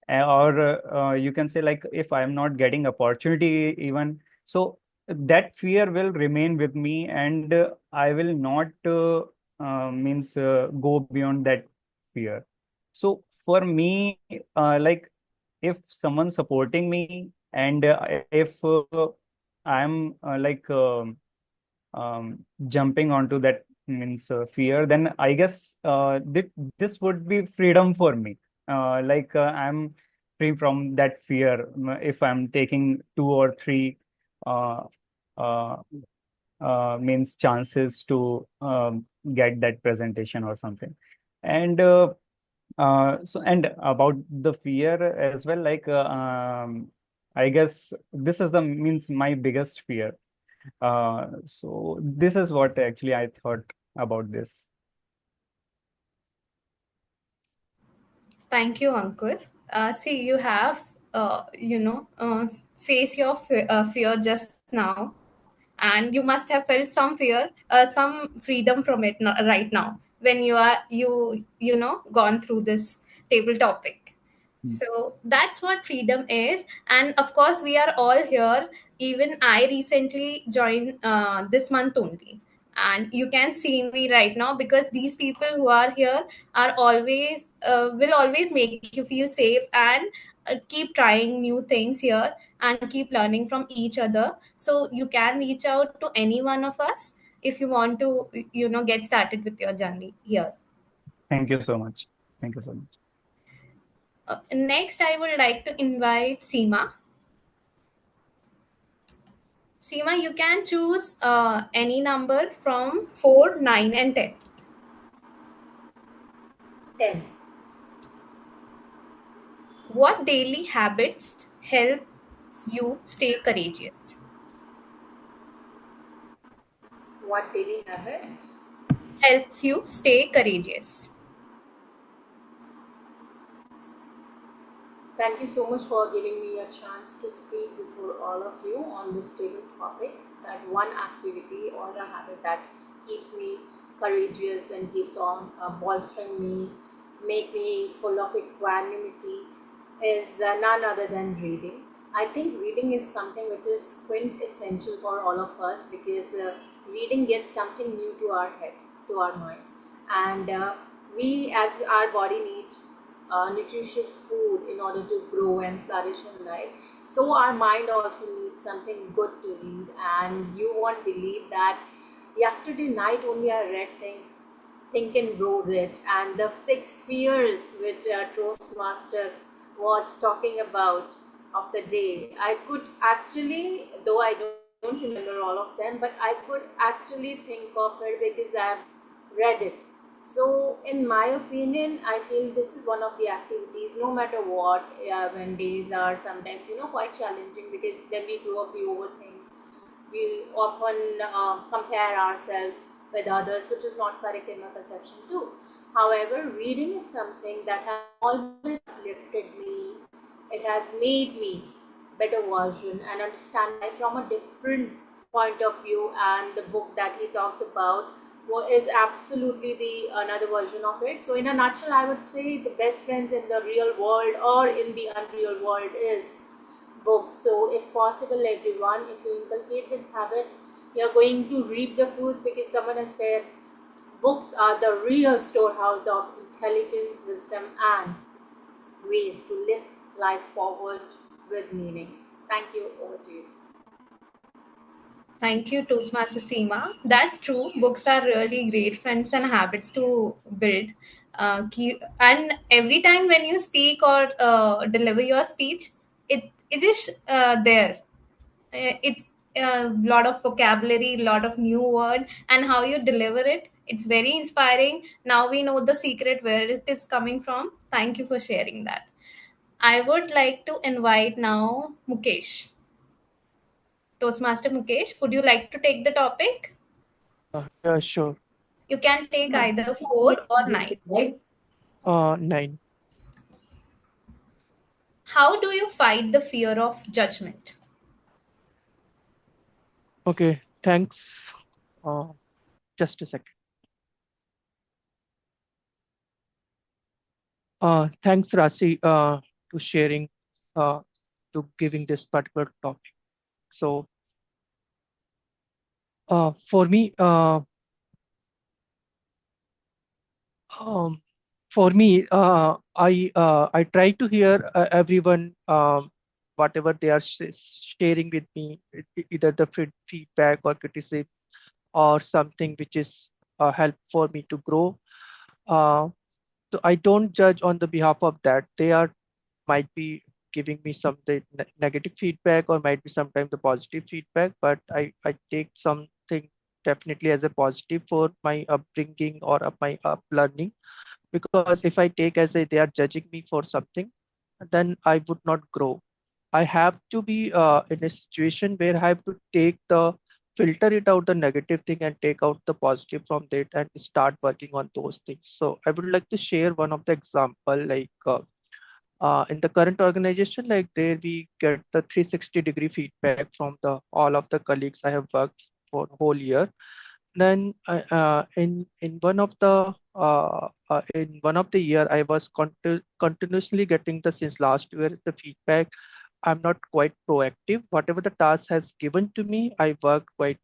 C: Or you can say, like, if I'm not getting opportunity even, so that fear will remain with me, and I will not means go beyond that fear. So for me, like, if someone supporting me, and if I'm jumping onto that means fear, then I guess this would be freedom for me. I'm free from that fear, if I'm taking 2 or 3 uh, uh, means chances to get that presentation or something. And and about the fear as well, like I guess this is the means my biggest fear. So this is what actually I thought about this.
I: Thank you, Ankur. See, you have, face your fear just now, and you must have felt some fear, some freedom from it right now when you gone through this table topic.
C: Mm.
I: So that's what freedom is. And of course, we are all here. Even I recently joined this month only. And you can see me right now because these people who are here are always, will always make you feel safe and keep trying new things here and keep learning from each other. So you can reach out to any one of us if you want to, get started with your journey here.
C: Thank you so much. Thank you so much.
I: Next, I would like to invite Seema. Seema, you can choose any number from 4, 9, and 10.
J: 10.
I: What daily habits help you stay courageous?
J: What daily habits?
I: Helps you stay courageous.
J: Thank you so much for giving me a chance to speak before all of you on this stable topic. That one activity or a habit that keeps me courageous and keeps on bolstering me, make me full of equanimity, is none other than reading. I think reading is something which is quintessential for all of us because reading gives something new to our head, to our mind, and as our body needs nutritious food in order to grow and flourish in life, so our mind also needs something good to read. And you won't believe that yesterday night only I read Think and Grow Rich, and the six fears which Toastmaster was talking about of the day. I could actually, though I don't remember all of them, but I could actually think of it because I've read it. So, in my opinion, I feel this is one of the activities, no matter what, when days are sometimes, quite challenging because when we grow up, we overthink. We often compare ourselves with others, which is not correct in my perception too. However, reading is something that has always uplifted me. It has made me better version and understand life from a different point of view. And the book that he talked about is absolutely the another version of it. So, in a nutshell, I would say the best friends in the real world or in the unreal world is books. So, if possible, everyone, if you inculcate this habit, you're going to reap the fruits because someone has said books are the real storehouse of intelligence, wisdom, and ways to live life forward with meaning. Thank you. Over to you.
I: Thank you, Toastmaster Seema. That's true. Books are really great friends and habits to build. And every time when you speak or deliver your speech, it is there. It's a lot of vocabulary, lot of new word, and how you deliver it. It's very inspiring. Now we know the secret where it is coming from. Thank you for sharing that. I would like to invite now Mukesh. Toastmaster Mukesh, would you like to take the topic?
L: Yeah, sure.
I: You can take either 4 or 9.
L: 9.
I: How do you fight the fear of judgment?
L: Okay, thanks. Uh, just a second. Thanks, Rasi, to sharing, uh, to giving this particular topic. So, for me, um, I try to hear everyone, whatever they are sharing with me, either the feedback or criticism or something which is help for me to grow. Uh, so I don't judge on the behalf of that. They are might be giving me some negative feedback or might be sometimes the positive feedback, but I take something definitely as a positive for my upbringing or my up learning. Because if I take as a they are judging me for something, then I would not grow. I have to be in a situation where I have to take the filter it out the negative thing and take out the positive from that and start working on those things. So I would like to share one of the example like in the current organization, like there we get the 360-degree feedback from the all of the colleagues I have worked for whole year. Then in one of the year I was continuously getting the since last year the feedback. I'm not quite proactive. Whatever the task has given to me, I work quite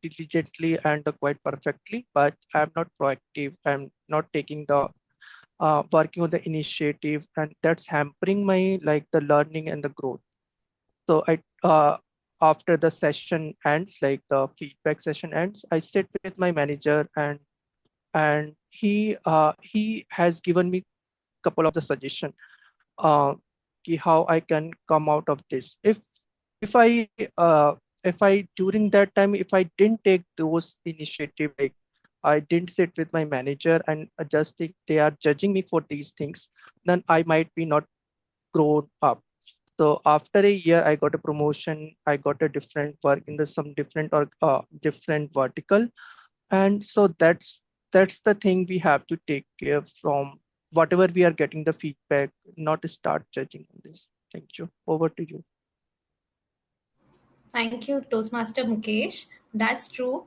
L: diligently and quite perfectly, but I'm not proactive. I'm not taking the working on the initiative, and that's hampering my like the learning and the growth. So I after the session ends, like the feedback session ends, I sit with my manager and he has given me couple of the suggestion uh, how I can come out of this. If I if I during that time if I didn't take those initiative, like I didn't sit with my manager and just think they are judging me for these things, then I might be not grown up. So after a year, I got a promotion. I got a different work in the some different or different vertical, and so that's the thing we have to take care from. whatever we are getting the feedback, not start judging on this. Thank you. Over to you.
I: Thank you, Toastmaster Mukesh. That's true.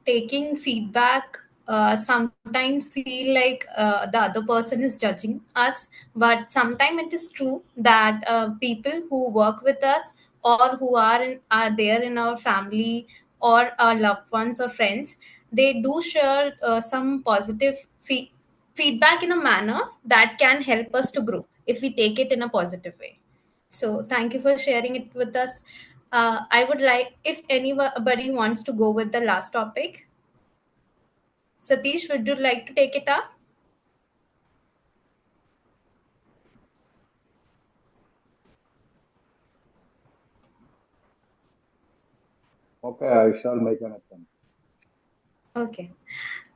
I: Taking feedback sometimes feel like the other person is judging us, but sometimes it is true that people who work with us or who are there in our family or our loved ones or friends, they do share some positive feedback in a manner that can help us to grow if we take it in a positive way. So thank you for sharing it with us. I would like, if anybody wants to go with the last topic. Satish, would you like to take it up?
K: Okay, I shall make an attempt.
I: Okay.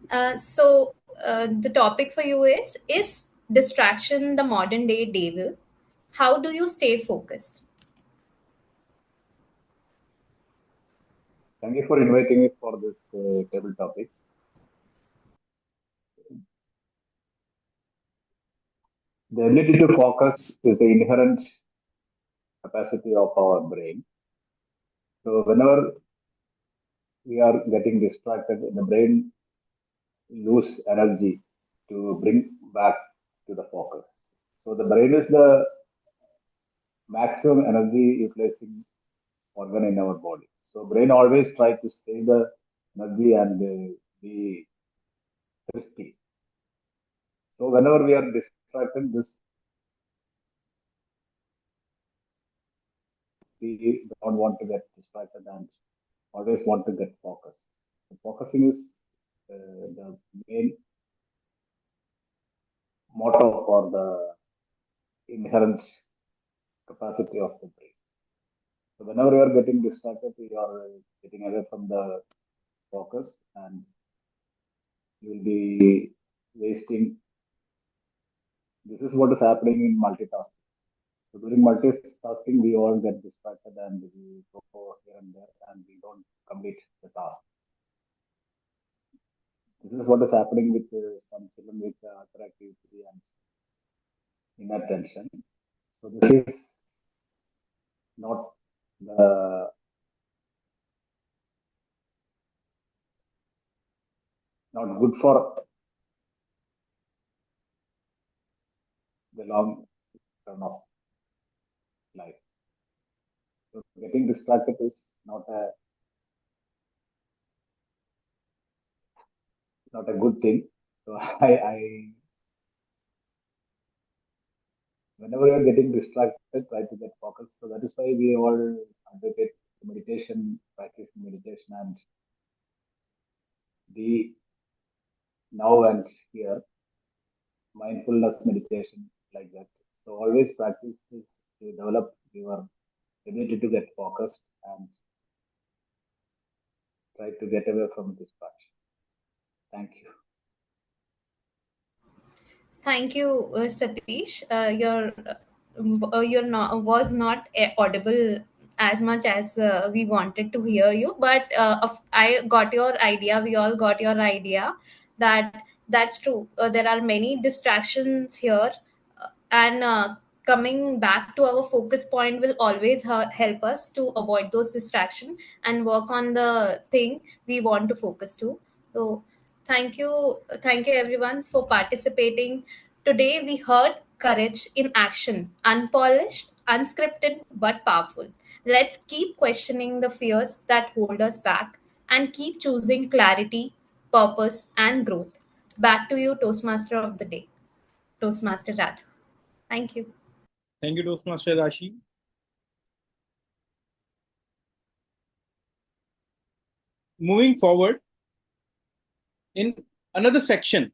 I: The topic for you is distraction the modern day devil? How do you stay focused?
K: Thank you for inviting me for this table topic. The ability to focus is the inherent capacity of our brain. So whenever we are getting distracted, the brain lose energy to bring back to the focus. So the brain is the maximum energy utilizing organ in our body. So brain always try to save the energy and be thrifty. So whenever we are distracted, this we don't want to get distracted and always want to get focused. So focusing is the main motto for the inherent capacity of the brain. So whenever you are getting distracted, you are getting away from the focus and you will be wasting. This is what is happening in multitasking. So during multitasking, we all get distracted and we go here and there and we don't complete the task. This is what is happening with some children with hyperactivity and inattention. So this is not the not good for the long term of life. So getting distracted is not a good thing. So I whenever you're getting distracted, try to get focused. So that is why we all advocate meditation, practice meditation, and be now and here, mindfulness meditation, like that. So always practice this to develop your ability to get focused and try to get away from distraction. Thank you.
I: Thank you, Satish. Your was not audible as much as we wanted to hear you, but I got your idea. We all got your idea that that's true. There are many distractions here, and coming back to our focus point will always help us to avoid those distractions and work on the thing we want to focus to. So thank you everyone for participating. Today we heard courage in action, unpolished, unscripted, but powerful. Let's keep questioning the fears that hold us back and keep choosing clarity, purpose, and growth. Back to you, Toastmaster of the day, Toastmaster Raj. Thank you.
F: Thank you, Toastmaster Rashi. Moving forward, in another section,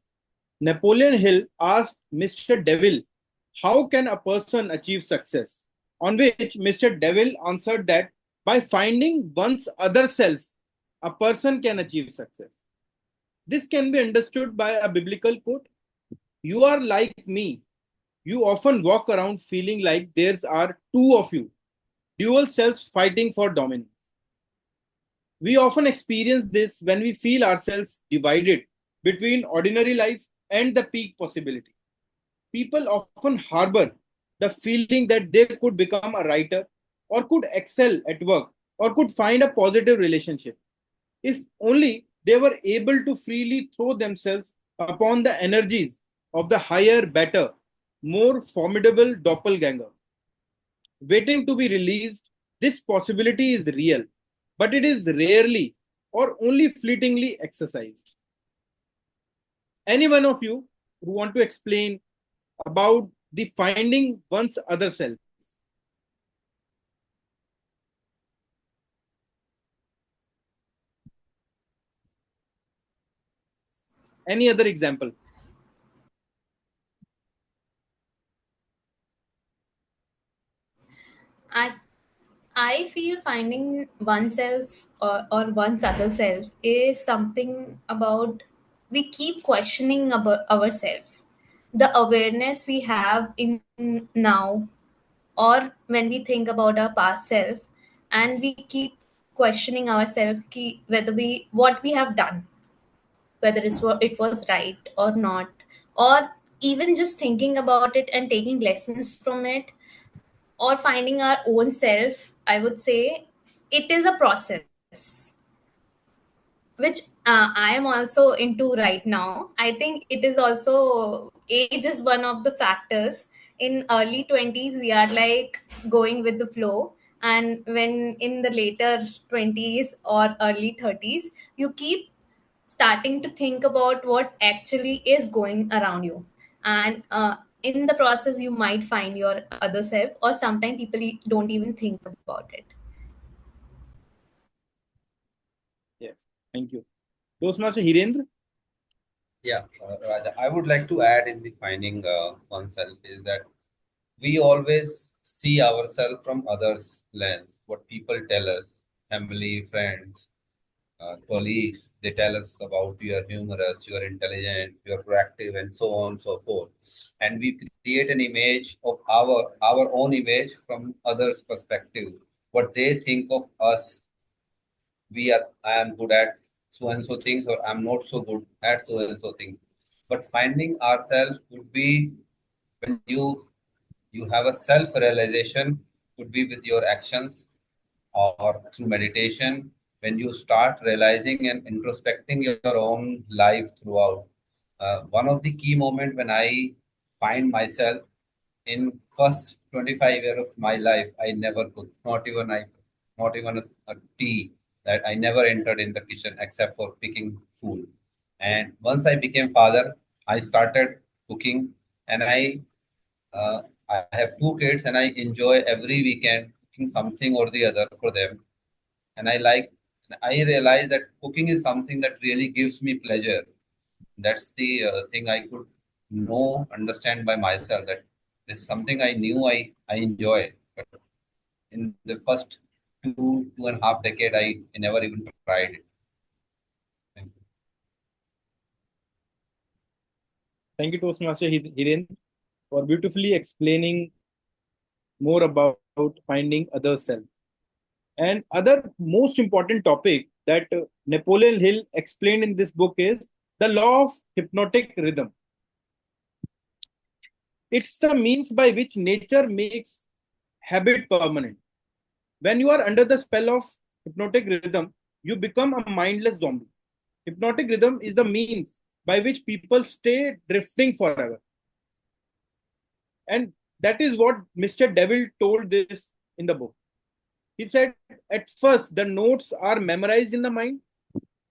F: Napoleon Hill asked Mr. Devil, how can a person achieve success? On which Mr. Devil answered that by finding one's other self, a person can achieve success. This can be understood by a biblical quote. You are like me. You often walk around feeling like there are two of you, dual selves fighting for dominance. We often experience this when we feel ourselves divided between ordinary life and the peak possibility. people often harbor the feeling that they could become a writer or could excel at work or could find a positive relationship if only they were able to freely throw themselves upon the energies of the higher, better, more formidable doppelganger. Waiting to be released, this possibility is real, but it is rarely or only fleetingly exercised. Any one of you who want to explain about the finding one's other self? Any other example?
I: I I feel finding oneself or one's other self is something about we keep questioning about ourselves. The awareness we have in now or when we think about our past self, and we keep questioning ourselves whether we what we have done, whether it was right or not, or even just thinking about it and taking lessons from it, or finding our own self. I would say it is a process which I am also into right now. I think it is also age is one of the factors. In early 20s, we are like going with the flow. And when in the later 20s or early 30s, you keep starting to think about what actually is going around you. And in the process, you might find your other self, or sometimes people don't even think about it.
F: Yes, thank you. Toastmaster Hirendra?
H: Yeah, Raja, I would like to add in the finding oneself is that we always see ourselves from others' lens, what people tell us, family, friends, colleagues, they tell us about you are humorous, you are intelligent, you are proactive, and so on and so forth. And we create an image of our own image from others' perspective, what they think of us. I am good at so and so things, or I'm not so good at so and so things. But finding ourselves could be when you have a self realization, could be with your actions or through meditation, when you start realizing and introspecting your own life throughout. One of the key moments when I find myself in first 25 years of my life, I never cooked, not even a tea. That I never entered in the kitchen except for picking food. And once I became father, I started cooking, and I have two kids, and I enjoy every weekend cooking something or the other for them. And I realize that cooking is something that really gives me pleasure. That's the thing I could know, understand by myself, that this is something I knew I enjoy. But in the first 2.5 decade, I never even tried it. Thank you.
F: Thank you, Toastmaster Hirendra, for beautifully explaining more about finding other self. And other most important topic that Napoleon Hill explained in this book is the law of hypnotic rhythm. It's the means by which nature makes habit permanent. When you are under the spell of hypnotic rhythm, you become a mindless zombie. Hypnotic rhythm is the means by which people stay drifting forever. And that is what Mr. Devil told this in the book. He said, at first, the notes are memorized in the mind,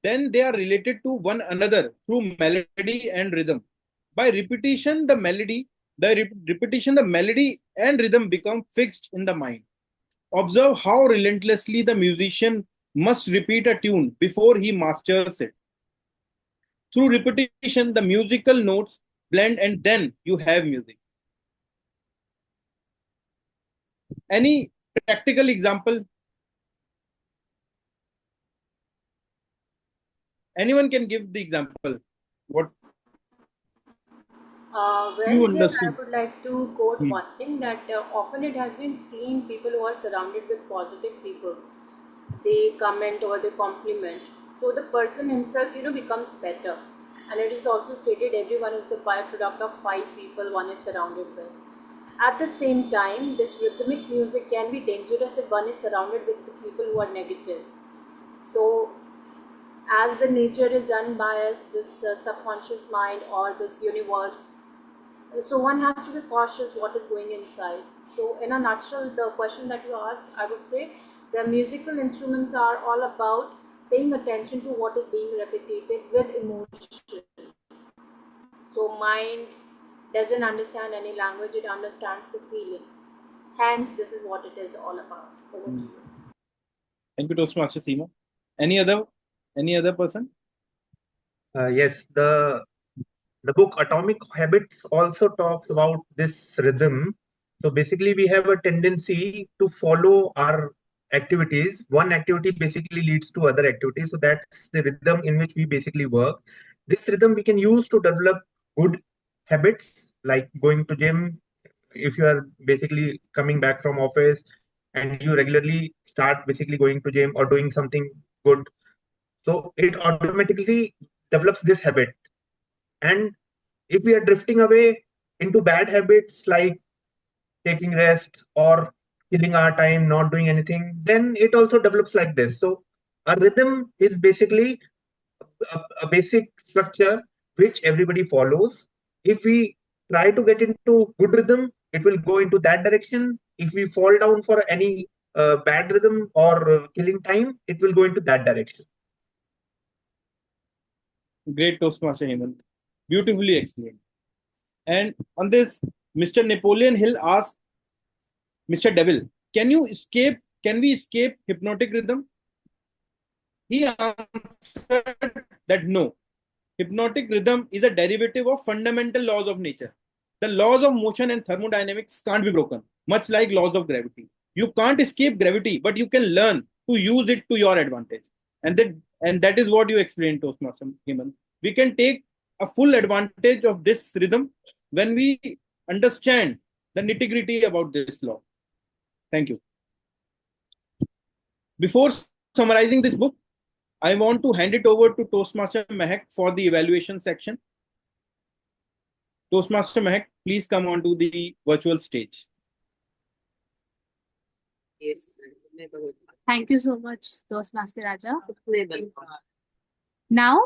F: then they are related to one another through melody and rhythm. By repetition, the melody and rhythm become fixed in the mind. Observe how relentlessly the musician must repeat a tune before he masters it. Through repetition, the musical notes blend and then you have music. Any practical example? Anyone can give the example. What
J: Well,
F: you
J: here I
F: understood?
J: would like to quote one thing that often it has been seen people who are surrounded with positive people, they comment or they compliment. So the person himself, becomes better. And it is also stated everyone is the byproduct of 5 people one is surrounded with. At the same time, this rhythmic music can be dangerous if one is surrounded with the people who are negative. So, as the nature is unbiased, this subconscious mind or this universe, so one has to be cautious what is going inside. So, in a nutshell, the question that you asked, I would say the musical instruments are all about paying attention to what is being repeated with emotion. So, mind doesn't understand any language, it understands the feeling. Hence, this is what it is all about. Over to you.
F: Thank you, Toastmaster Seema. Any other person?
G: Yes, the book Atomic Habits also talks about this rhythm. So basically, we have a tendency to follow our activities. One activity basically leads to other activities. So that's the rhythm in which we basically work. This rhythm we can use to develop good habits like going to gym. If you are basically coming back from office and you regularly start basically going to gym or doing something good, so it automatically develops this habit. And if we are drifting away into bad habits like taking rest or killing our time, not doing anything, then it also develops like this. So a rhythm is basically a basic structure which everybody follows. If we try to get into good rhythm, it will go into that direction. If we fall down for any bad rhythm or killing time, it will go into that direction.
F: Great, Toastmaster Hemant. Beautifully explained. And on this, Mr. Napoleon Hill asked Mr. Devil, can we escape hypnotic rhythm? He answered that no. Hypnotic rhythm is a derivative of fundamental laws of nature. The laws of motion and thermodynamics can't be broken, much like laws of gravity. You can't escape gravity, but you can learn to use it to your advantage. And that is what you explained, Toastmaster Hemant. We can take a full advantage of this rhythm when we understand the nitty-gritty about this law. Thank you. Before summarizing this book, I want to hand it over to Toastmaster Mehak for the evaluation section. Toastmaster Mehak, please come onto the virtual stage.
B: Yes. Thank you so much, Toastmaster Raja. Now,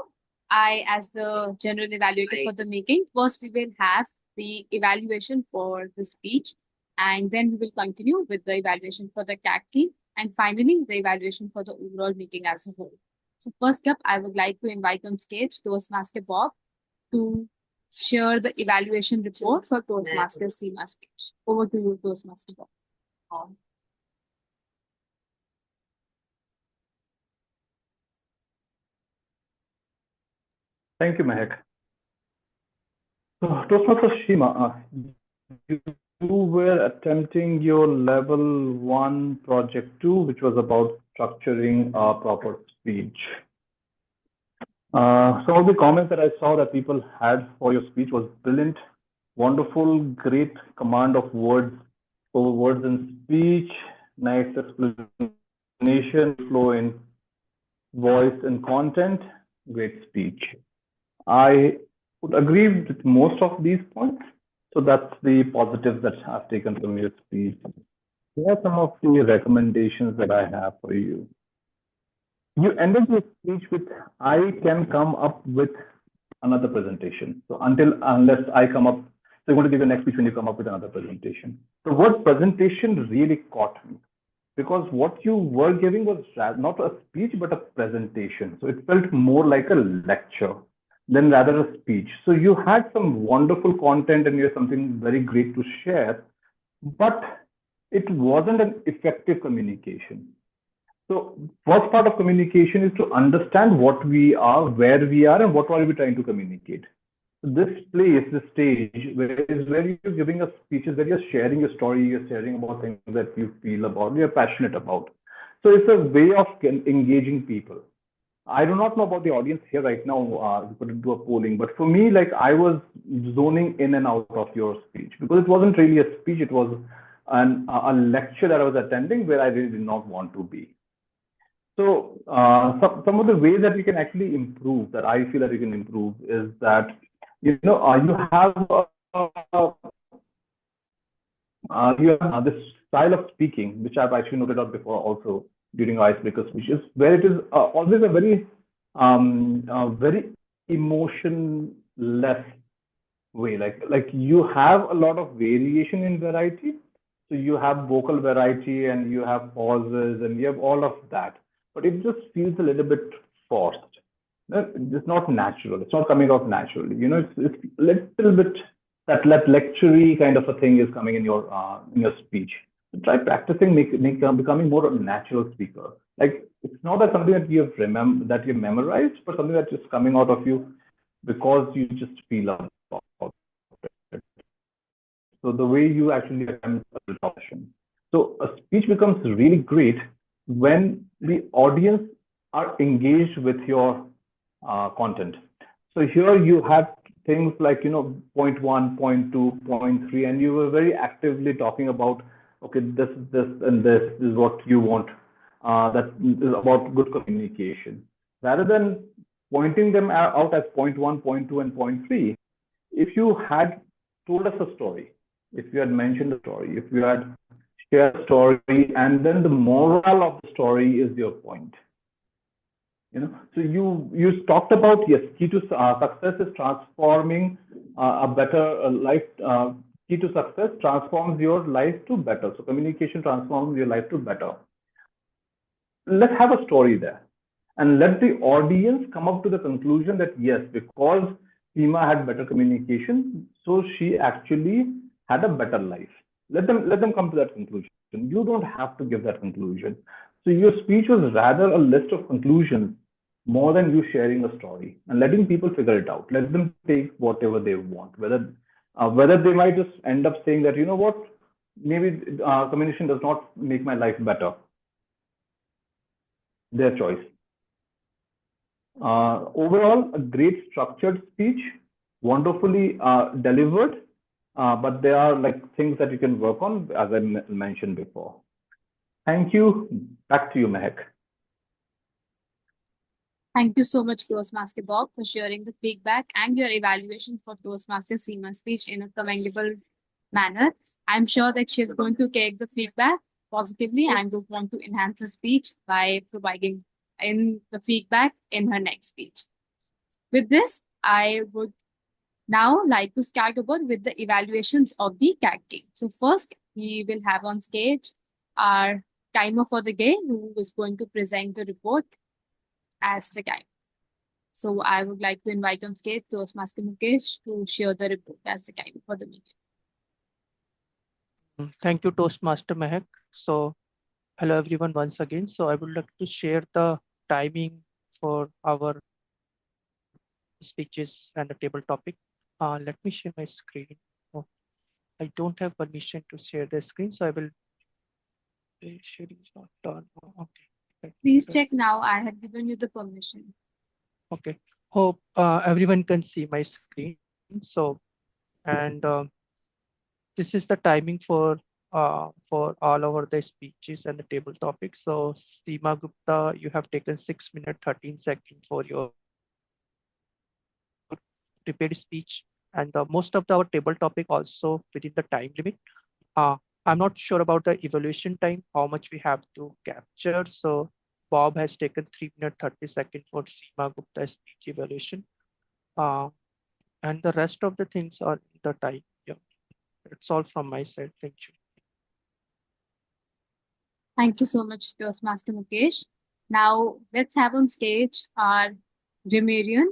B: I, as the general evaluator for the making, first we will have the evaluation for the speech, and then we will continue with the evaluation for the cat key, and finally the evaluation for the overall meeting as a whole. So first up, I would like to invite on stage Toastmaster Bob to share the evaluation report for Toastmaster Seema's speech. Over to you, Toastmaster Bob.
K: Thank you, Mehak. So, Toastmaster Seema, you were attempting your level 1 project 2, which was about structuring a proper speech. Some of the comments that I saw that people had for your speech was brilliant, wonderful, great command of words over words in speech, nice explanation, flow in voice and content, great speech. I would agree with most of these points. So that's the positives that I've taken from your speech. Here are some of the recommendations that I have for you. You ended your speech with, I can come up with another presentation. So unless I come up, so you're going to give your next speech when you come up with another presentation. The word presentation really caught me because what you were giving was not a speech, but a presentation. So it felt more like a lecture than rather a speech. So you had some wonderful content and you have something very great to share, but it wasn't an effective communication. So first part of communication is to understand what we are, where we are, and what are we trying to communicate. This place, this stage, where you're giving us speeches, where you're sharing your story, you're sharing about things that you feel about, you're passionate about. So it's a way of engaging people. I do not know about the audience here right now. We could do a polling, but for me, like I was zoning in and out of your speech because it wasn't really a speech. It was a lecture that I was attending where I really did not want to be. So some of the ways that we can actually improve, that I feel that we can improve, is that you have this style of speaking, which I've actually noted out before also during icebreaker speeches, where it is always a very emotionless way. Like you have a lot of variation in variety. So you have vocal variety and you have pauses and you have all of that, but it just feels a little bit forced. No, it's not natural. It's not coming out naturally. It's a little bit that lectury kind of a thing is coming in your speech. So try practicing, becoming more of a natural speaker. Like it's not that something that you memorized, but something that's just coming out of you because you just feel about it. So the way you actually attempt a discussion. So a speech becomes really great when the audience are engaged with your content. So here you had things like, point one, point two, point three, and you were very actively talking about, okay, this, and this is what you want. That is about good communication. Rather than pointing them out as point one, point two, and point three, if you had told us a story, if you had mentioned a story, if you had shared a story, and then the moral of the story is your point. So you talked about, yes, key to success is transforming a better life. Key to success transforms your life to better. So communication transforms your life to better. Let's have a story there, and let the audience come up to the conclusion that yes, because Seema had better communication, so she actually had a better life. Let them come to that conclusion. You don't have to give that conclusion. So your speech was rather a list of conclusions more than you sharing a story and letting people figure it out. Let them take whatever they want, whether they might just end up saying that, what, maybe communication does not make my life better. Their choice. Overall, a great structured speech, wonderfully delivered, but there are like things that you can work on, as I mentioned before. Thank you. Back to you, Mehak.
B: Thank you so much, Toastmaster Bob, for sharing the feedback and your evaluation for Toastmaster Seema's speech in a commendable manner. I'm sure that she's going to take the feedback positively and will want to enhance the speech by providing in the feedback in her next speech. With this, I would now like to start over with the evaluations of the CAT team. So first, we will have on stage our timer for the day, who is going to present the report as the time. So I would like to invite on stage Toastmaster Mukesh to share the report as the time for the meeting.
L: Thank you, Toastmaster Mehak. So hello everyone once again. So I would like to share the timing for our speeches and the table topic. Let me share my screen. Oh, I don't have permission to share the screen, so I will. Sharing is not done. Okay.
B: Please check now. I have given you the permission.
L: Okay. Hope everyone can see my screen. So, and this is the timing for all over the speeches and the table topics. So, Seema Gupta, you have taken 6 minutes 13 seconds for your prepared speech, and most of our table topic also within the time limit. I'm not sure about the evaluation time, how much we have to capture. So Bob has taken 3 minutes 30 seconds for Seema Gupta's speech evaluation. And the rest of the things are the time. Yeah, that's all from my side. Thank you.
B: Thank you so much, Toastmaster Mukesh. Now let's have on stage our Remarian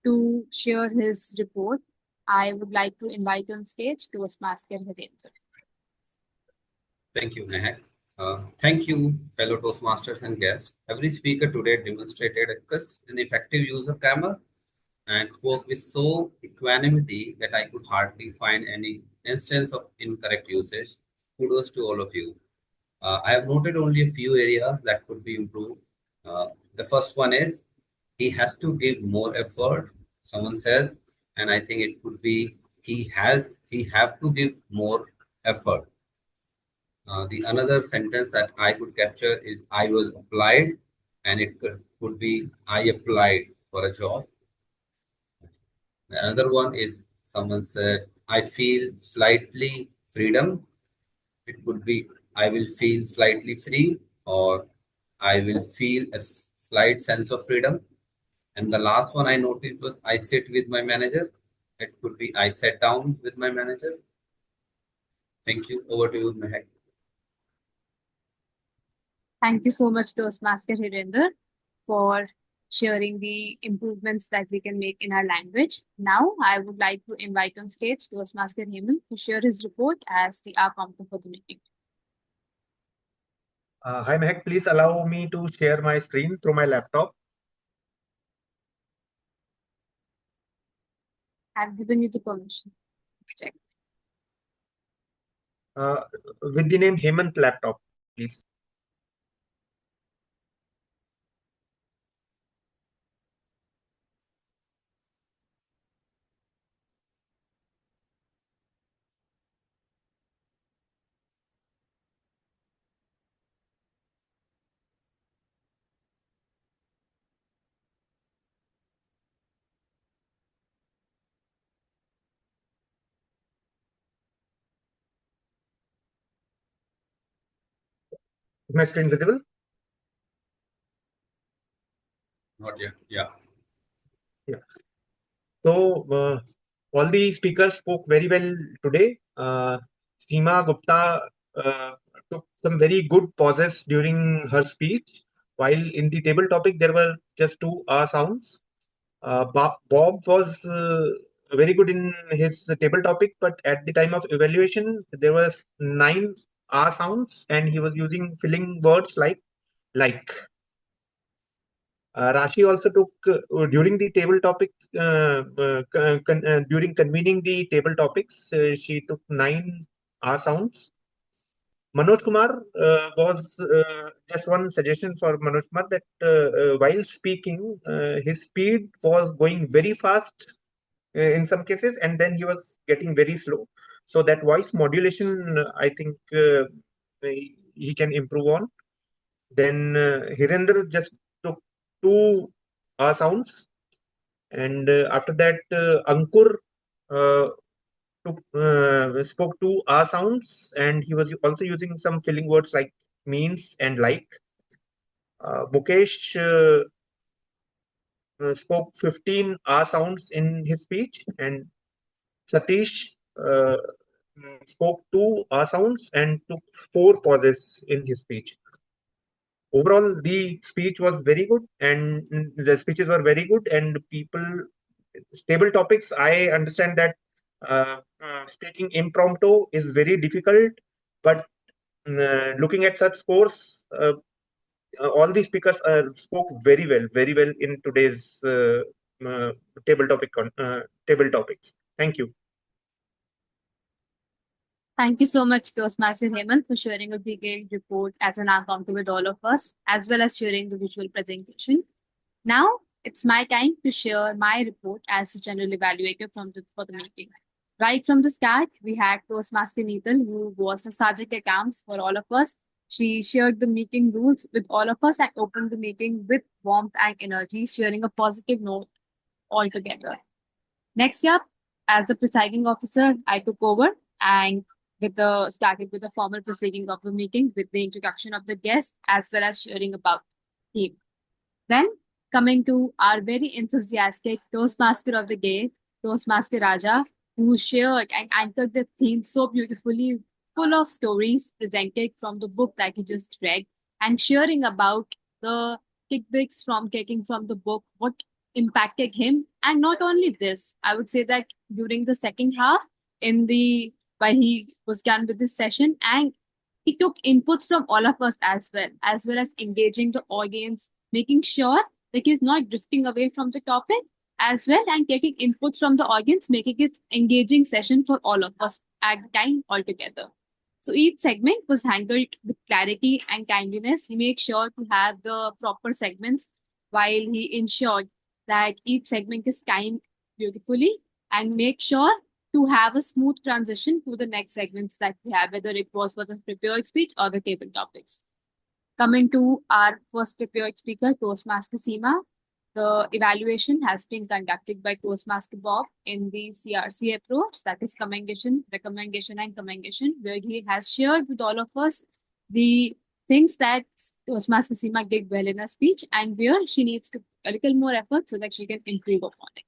B: to share his report. I would like to invite on stage Toastmaster Harinder.
H: Thank you, Mehak. Thank you, fellow Toastmasters and guests. Every speaker today demonstrated a crisp and effective use of grammar and spoke with so equanimity that I could hardly find any instance of incorrect usage. Kudos to all of you. I have noted only a few areas that could be improved. The first one is he has to give more effort. Someone says, and I think it could be he have to give more effort. The another sentence that I could capture is I was applied. and it could be I applied for a job. Another one is someone said, I feel slightly freedom. It could be I will feel slightly free or I will feel a slight sense of freedom. And the last one I noticed was I sit with my manager. It could be I sat down with my manager. Thank you. Over to you, Mehak.
B: Thank you so much, Toastmaster Hirinder, for sharing the improvements that we can make in our language. Now, I would like to invite on stage Toastmaster Hemant to share his report as the outcome for the meeting.
G: Hi, Mehak. Please allow me to share my screen through my laptop.
B: I've given you the permission. Let's check.
G: With the name Hemant Laptop, please. Is my screen visible?
H: Not yet. Yeah.
G: Yeah. So all the speakers spoke very well today. Seema Gupta took some very good pauses during her speech, while in the table topic there were just two sounds. Bob was very good in his table topic, but at the time of evaluation there was 9 sounds, and he was using filling words like. Rashi also took during the table topic during convening the table topics. She took 9 sounds. Manoj Kumar was just one suggestion for Manoj Kumar that while speaking, his speed was going very fast in some cases, and then he was getting very slow. So that voice modulation, I think he can improve on. Then Hirender just took 2 sounds, and after that Ankur spoke 2 sounds, and he was also using some filling words like means and like. Mukesh spoke 15 sounds in his speech, and Satish spoke 2 sounds and took 4 pauses in his speech. Overall, the speech was very good, and the speeches were very good, and people, stable topics. I understand that speaking impromptu is very difficult, but looking at such scores, all the speakers spoke very well in today's table topics. Thank you.
B: Thank you so much, Toastmaster Hemant, for sharing a detailed report as an encounter with all of us, as well as sharing the visual presentation. Now, it's my time to share my report as a general evaluator for the meeting. Right from the start, we had Toastmaster Neetal, who was a subject accounts for all of us. She shared the meeting rules with all of us and opened the meeting with warmth and energy, sharing a positive note altogether. Next up, as the presiding officer, I took over and started with the formal proceeding of the meeting with the introduction of the guest as well as sharing about the theme. Then coming to our very enthusiastic Toastmaster of the day, Toastmaster Raja, who shared and anchored the theme so beautifully, full of stories presented from the book that he just read, and sharing about the tidbits from taking from the book, what impacted him. And not only this, I would say that during the second half, while he was done with this session, and he took inputs from all of us as well as engaging the audience, making sure that he's not drifting away from the topic as well, and taking inputs from the audience, making it engaging session for all of us at the time altogether. So each segment was handled with clarity and kindliness. He made sure to have the proper segments while he ensured that each segment is timed beautifully and make sure to have a smooth transition to the next segments that we have, whether it was for the prepared speech or the table topics. Coming to our first prepared speaker, Toastmaster Seema. The evaluation has been conducted by Toastmaster Bob in the CRC approach, that is commendation, recommendation, and commendation, where he has shared with all of us the things that Toastmaster Seema did well in her speech and where she needs to a little more effort so that she can improve upon it.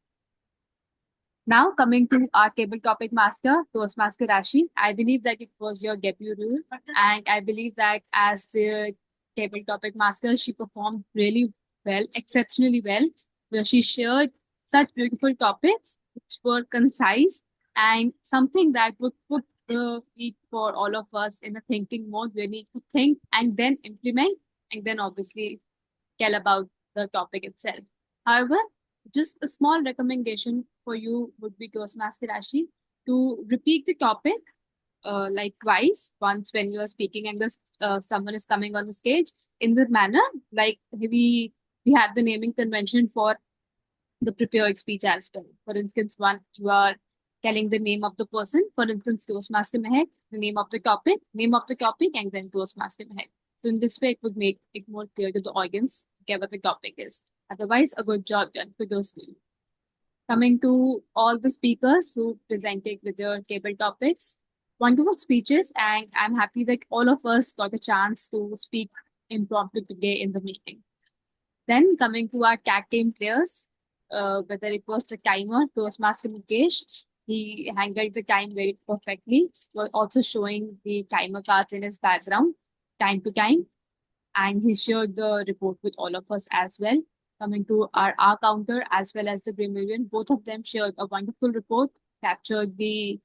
B: Now coming to our table topic master, Toastmaster Rashi. I believe that it was your debut role, and I believe that as the table topic master, she performed really well, exceptionally well, where she shared such beautiful topics which were concise and something that would put the feet for all of us in a thinking mode. We need to think and then implement, and then obviously tell about the topic itself. However, just a small recommendation for you would be Toastmaster Rashi to repeat the topic like twice, once when you are speaking and this someone is coming on the stage in the manner like we have the naming convention for the prepared speech as well. For instance, one you are telling the name of the person. For instance, Toastmaster Mehak, the name of the topic, and then Toastmaster Mehak. So in this way, it would make it more clear to the audience whatever the topic is. Otherwise, a good job done for those two. Coming to all the speakers who presented with their table topics, wonderful speeches, and I'm happy that all of us got a chance to speak impromptu today in the meeting. Then coming to our tag team players, whether it was the timer, Toastmaster Mukesh, he handled the time very perfectly, while also showing the timer cards in his background time to time. And he shared the report with all of us as well. Coming to our R counter as well as the Grammarian, both of them shared a wonderful report, captured the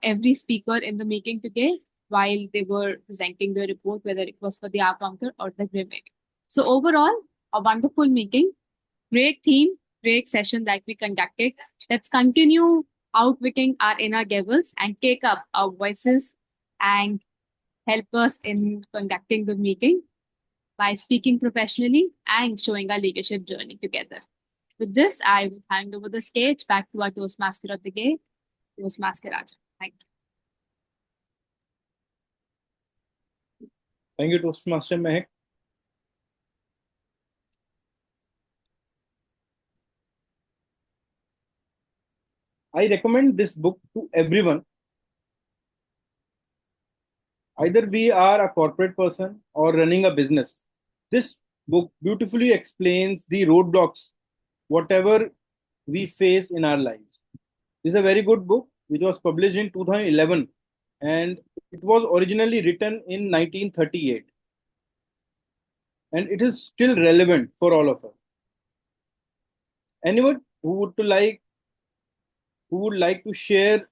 B: every speaker in the meeting today while they were presenting the report, whether it was for the R counter or the Grammarian. So overall, a wonderful meeting, great theme, great session that we conducted. Let's continue outwitting our inner devils and take up our voices and help us in conducting the meeting by speaking professionally and showing our leadership journey together. With this, I will hand over the stage back to our Toastmaster of the day, Toastmaster Raja. Thank you.
F: Thank you, Toastmaster Mehak. I recommend this book to everyone. Either we are a corporate person or running a business. This book beautifully explains the roadblocks, whatever we face in our lives. This is a very good book which was published in 2011 and it was originally written in 1938. And it is still relevant for all of us. Anyone who would like to share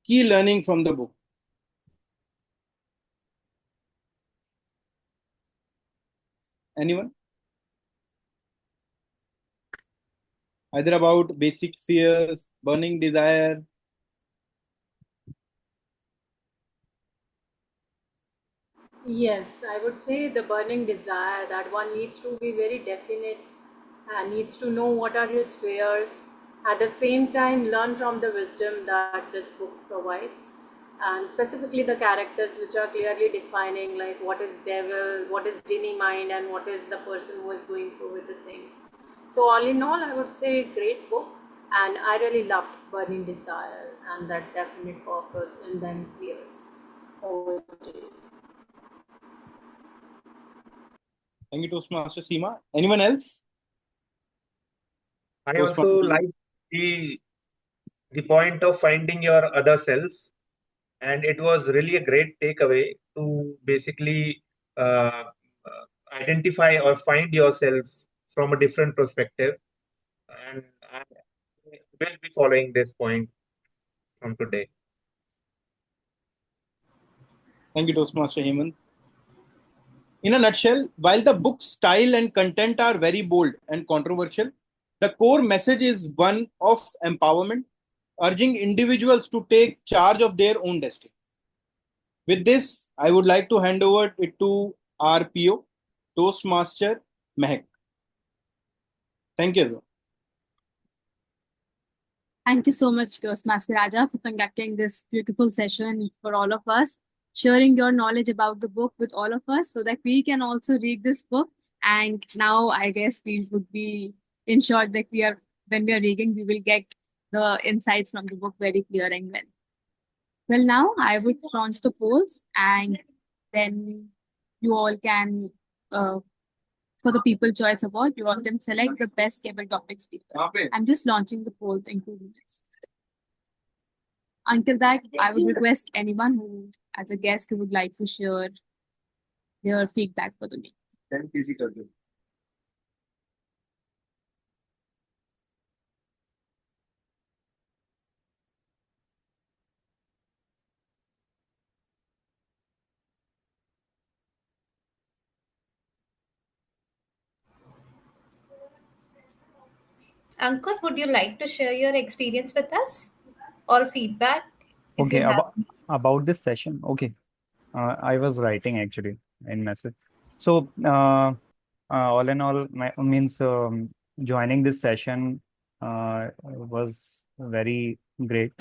F: key learning from the book? Anyone? Either about basic fears, burning desire.
J: Yes, I would say the burning desire that one needs to be very definite and needs to know what are his fears. At the same time, learn from the wisdom that this book provides, and specifically the characters which are clearly defining like what is devil, what is genie mind, and what is the person who is going through with the things. So all in all, I would say great book, and I really loved burning desire and that definite purpose and then fears. Over to you.
F: Thank you, Toastmaster Seema. Anyone else?
G: I also like the point of finding your other self, and it was really a great takeaway to basically identify or find yourself from a different perspective. And I will be following this point from today.
F: Thank you, Toastmaster Hemant. In a nutshell, while the book's style and content are very bold and controversial, the core message is one of empowerment, urging individuals to take charge of their own destiny. With this, I would like to hand over it to our PO, Toastmaster Mehak. Thank you, everyone.
B: Thank you so much, Toastmaster Raja, for conducting this beautiful session for all of us, sharing your knowledge about the book with all of us so that we can also read this book. And now I guess we would be ensured that when we are reading, we will get the insights from the book very clear and well. Well, now I would launch the polls and then you all can, for the People Choice Award, you all can select the best table topic speaker. I'm just launching the poll in 2 minutes. Until that, I would request anyone who, as a guest, who would like to share their feedback for the meeting.
I: Ankur, would you like to share your experience with us or feedback if
C: Okay,
I: you have?
C: about this session. Okay, I was writing actually in message. So, all in all, means joining this session was very great,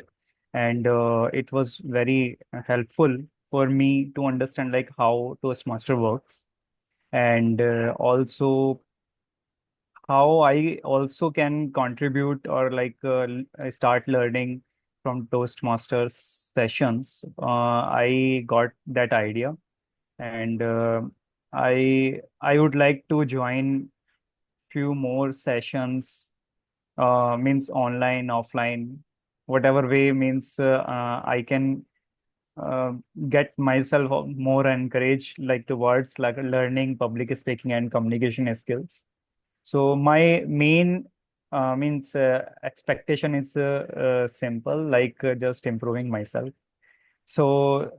C: and it was very helpful for me to understand like how Toastmaster works, and also how I also can contribute or like I start learning from Toastmasters sessions. I got that idea, and I would like to join few more sessions. Means online, offline, whatever way means I can uh, get myself more encouraged like towards like learning public speaking and communication skills. So my main means expectation is simple, like just improving myself. So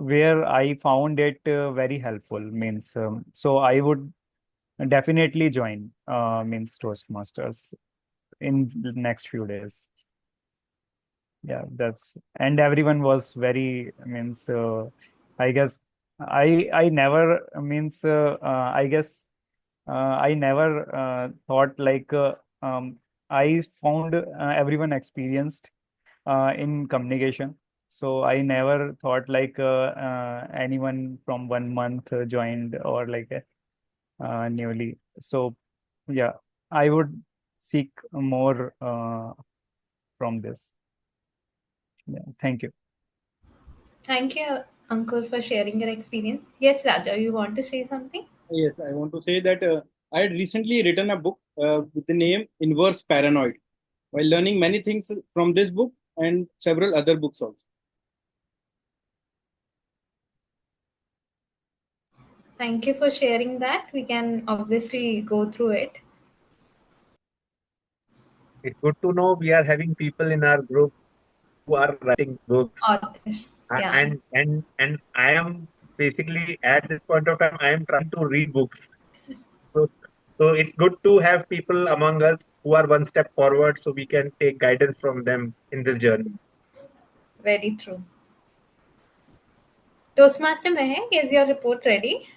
C: where I found it very helpful means so I would definitely join means Toastmasters in the next few days. Yeah, that's and everyone was very means I guess I never means I guess I never thought like I found everyone experienced in communication. So I never thought like anyone from 1 month joined or like newly. So yeah, I would seek more from this. Yeah, thank you.
I: Thank you, Ankur, for sharing your experience. Yes, Raja, you want to say something?
F: Yes, I want to say that I had recently written a book with the name Inverse Paranoid, while learning many things from this book and several other books also.
I: Thank you for sharing that. We can obviously go through it.
G: It's good to know we are having people in our group who are writing books.
I: Authors. Yeah.
G: And I am basically at this point of time I am trying to read books. So, so it's good to have people among us who are one step forward so we can take guidance from them in this journey.
I: Very true. Toastmaster Mehak, is your report ready?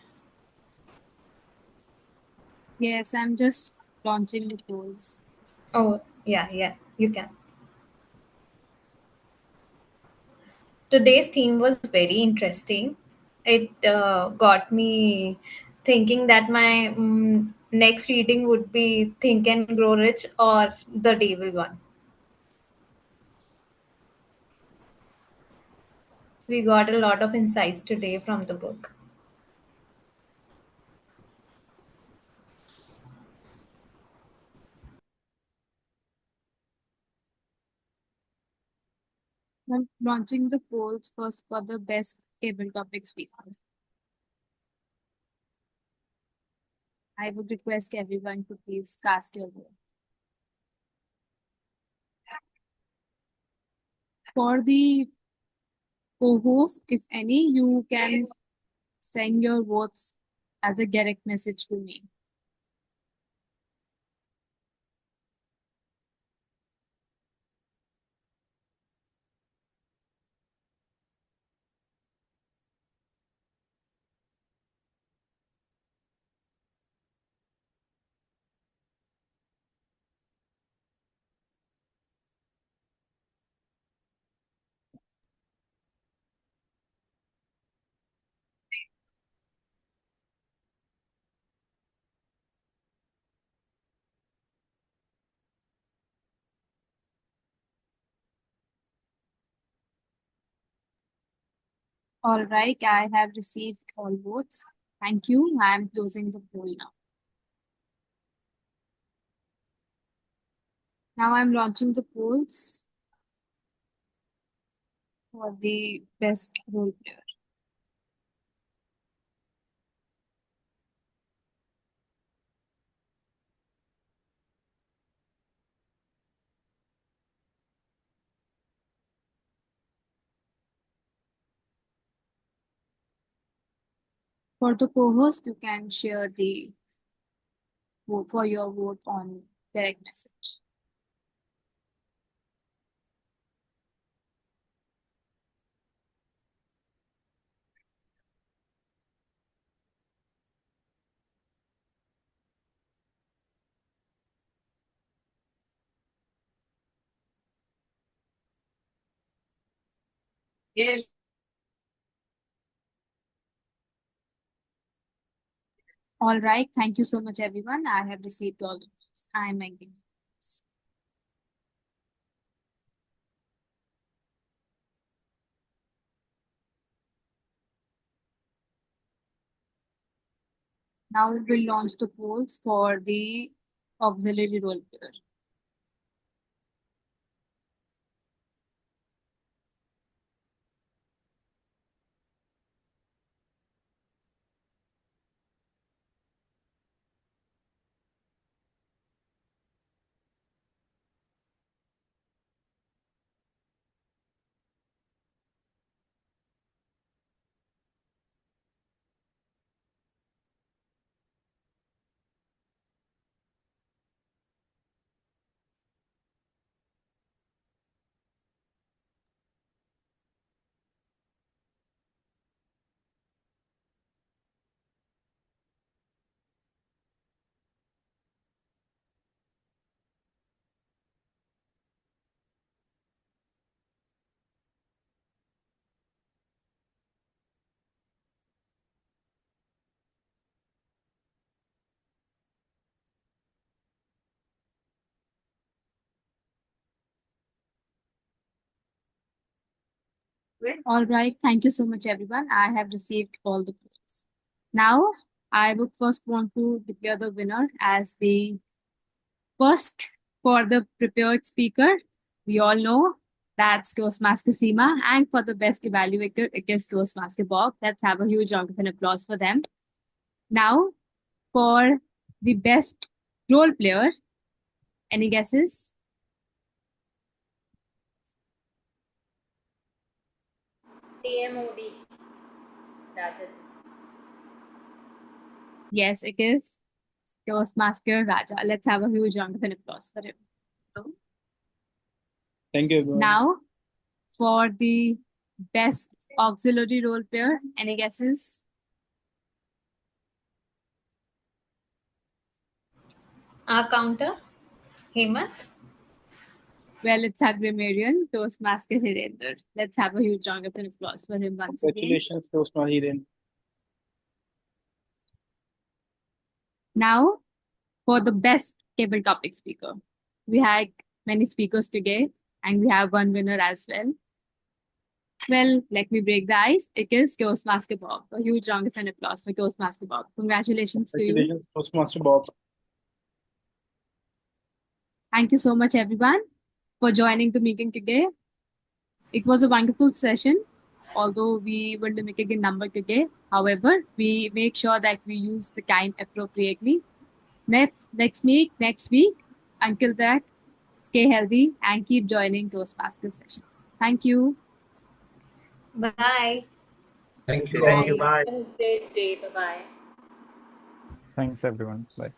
B: Yes, I'm just launching the polls.
I: Oh, yeah, you can. Today's theme was very interesting. It got me thinking that my next reading would be Think and Grow Rich or The Devil one. We got a lot of insights today from the book.
B: I'm launching the polls first for the best table topic speaker. I would request everyone to please cast your vote. For the co-host, if any, you can send your votes as a direct message to me. All right, I have received all votes. Thank you. I am closing the poll now. Now I'm launching the polls for the best role player. For the co-host, you can share the vote for your vote on direct message. Yeah. All right, thank you so much, everyone. I have received all the votes. I am making this. Now we will launch the polls for the auxiliary role player. All right, thank you so much, everyone. I have received all the votes. Now, I would first want to declare the winner as the first for the prepared speaker. We all know that's Toastmaster Seema, and for the best evaluator, it is Toastmaster Bob. Let's have a huge round of an applause for them. Now, for the best role player, any guesses?
J: TMOD. Rajaji.
B: Yes, it is Toastmaster Raja. Let's have a huge round of an applause for him.
F: Thank you, everyone.
B: Now, for the best auxiliary role player, any guesses?
I: Our counter, Hemant.
B: Well, it's our grammarian, Toastmaster Hirender. Let's have a huge round of an applause for him once again.
F: Congratulations, Toastmaster Hiren.
B: Now, for the best table topic speaker, we had many speakers today, and we have one winner as well. Well, let me break the ice. It is Toastmaster Bob. A huge round of an applause for Toastmaster Bob. Congratulations to you.
F: Congratulations, Toastmaster Bob.
B: Thank you so much, everyone, for joining the meeting today. It was a wonderful session, although we were limited in number today. However, we make sure that we use the time appropriately. Let's meet next week. Until that, stay healthy and keep joining Toastmaster sessions. Thank you.
I: Bye.
H: Thank you
G: Thank
H: all.
G: you. Bye.
J: Have a great day. Bye bye.
C: Thanks, everyone. Bye.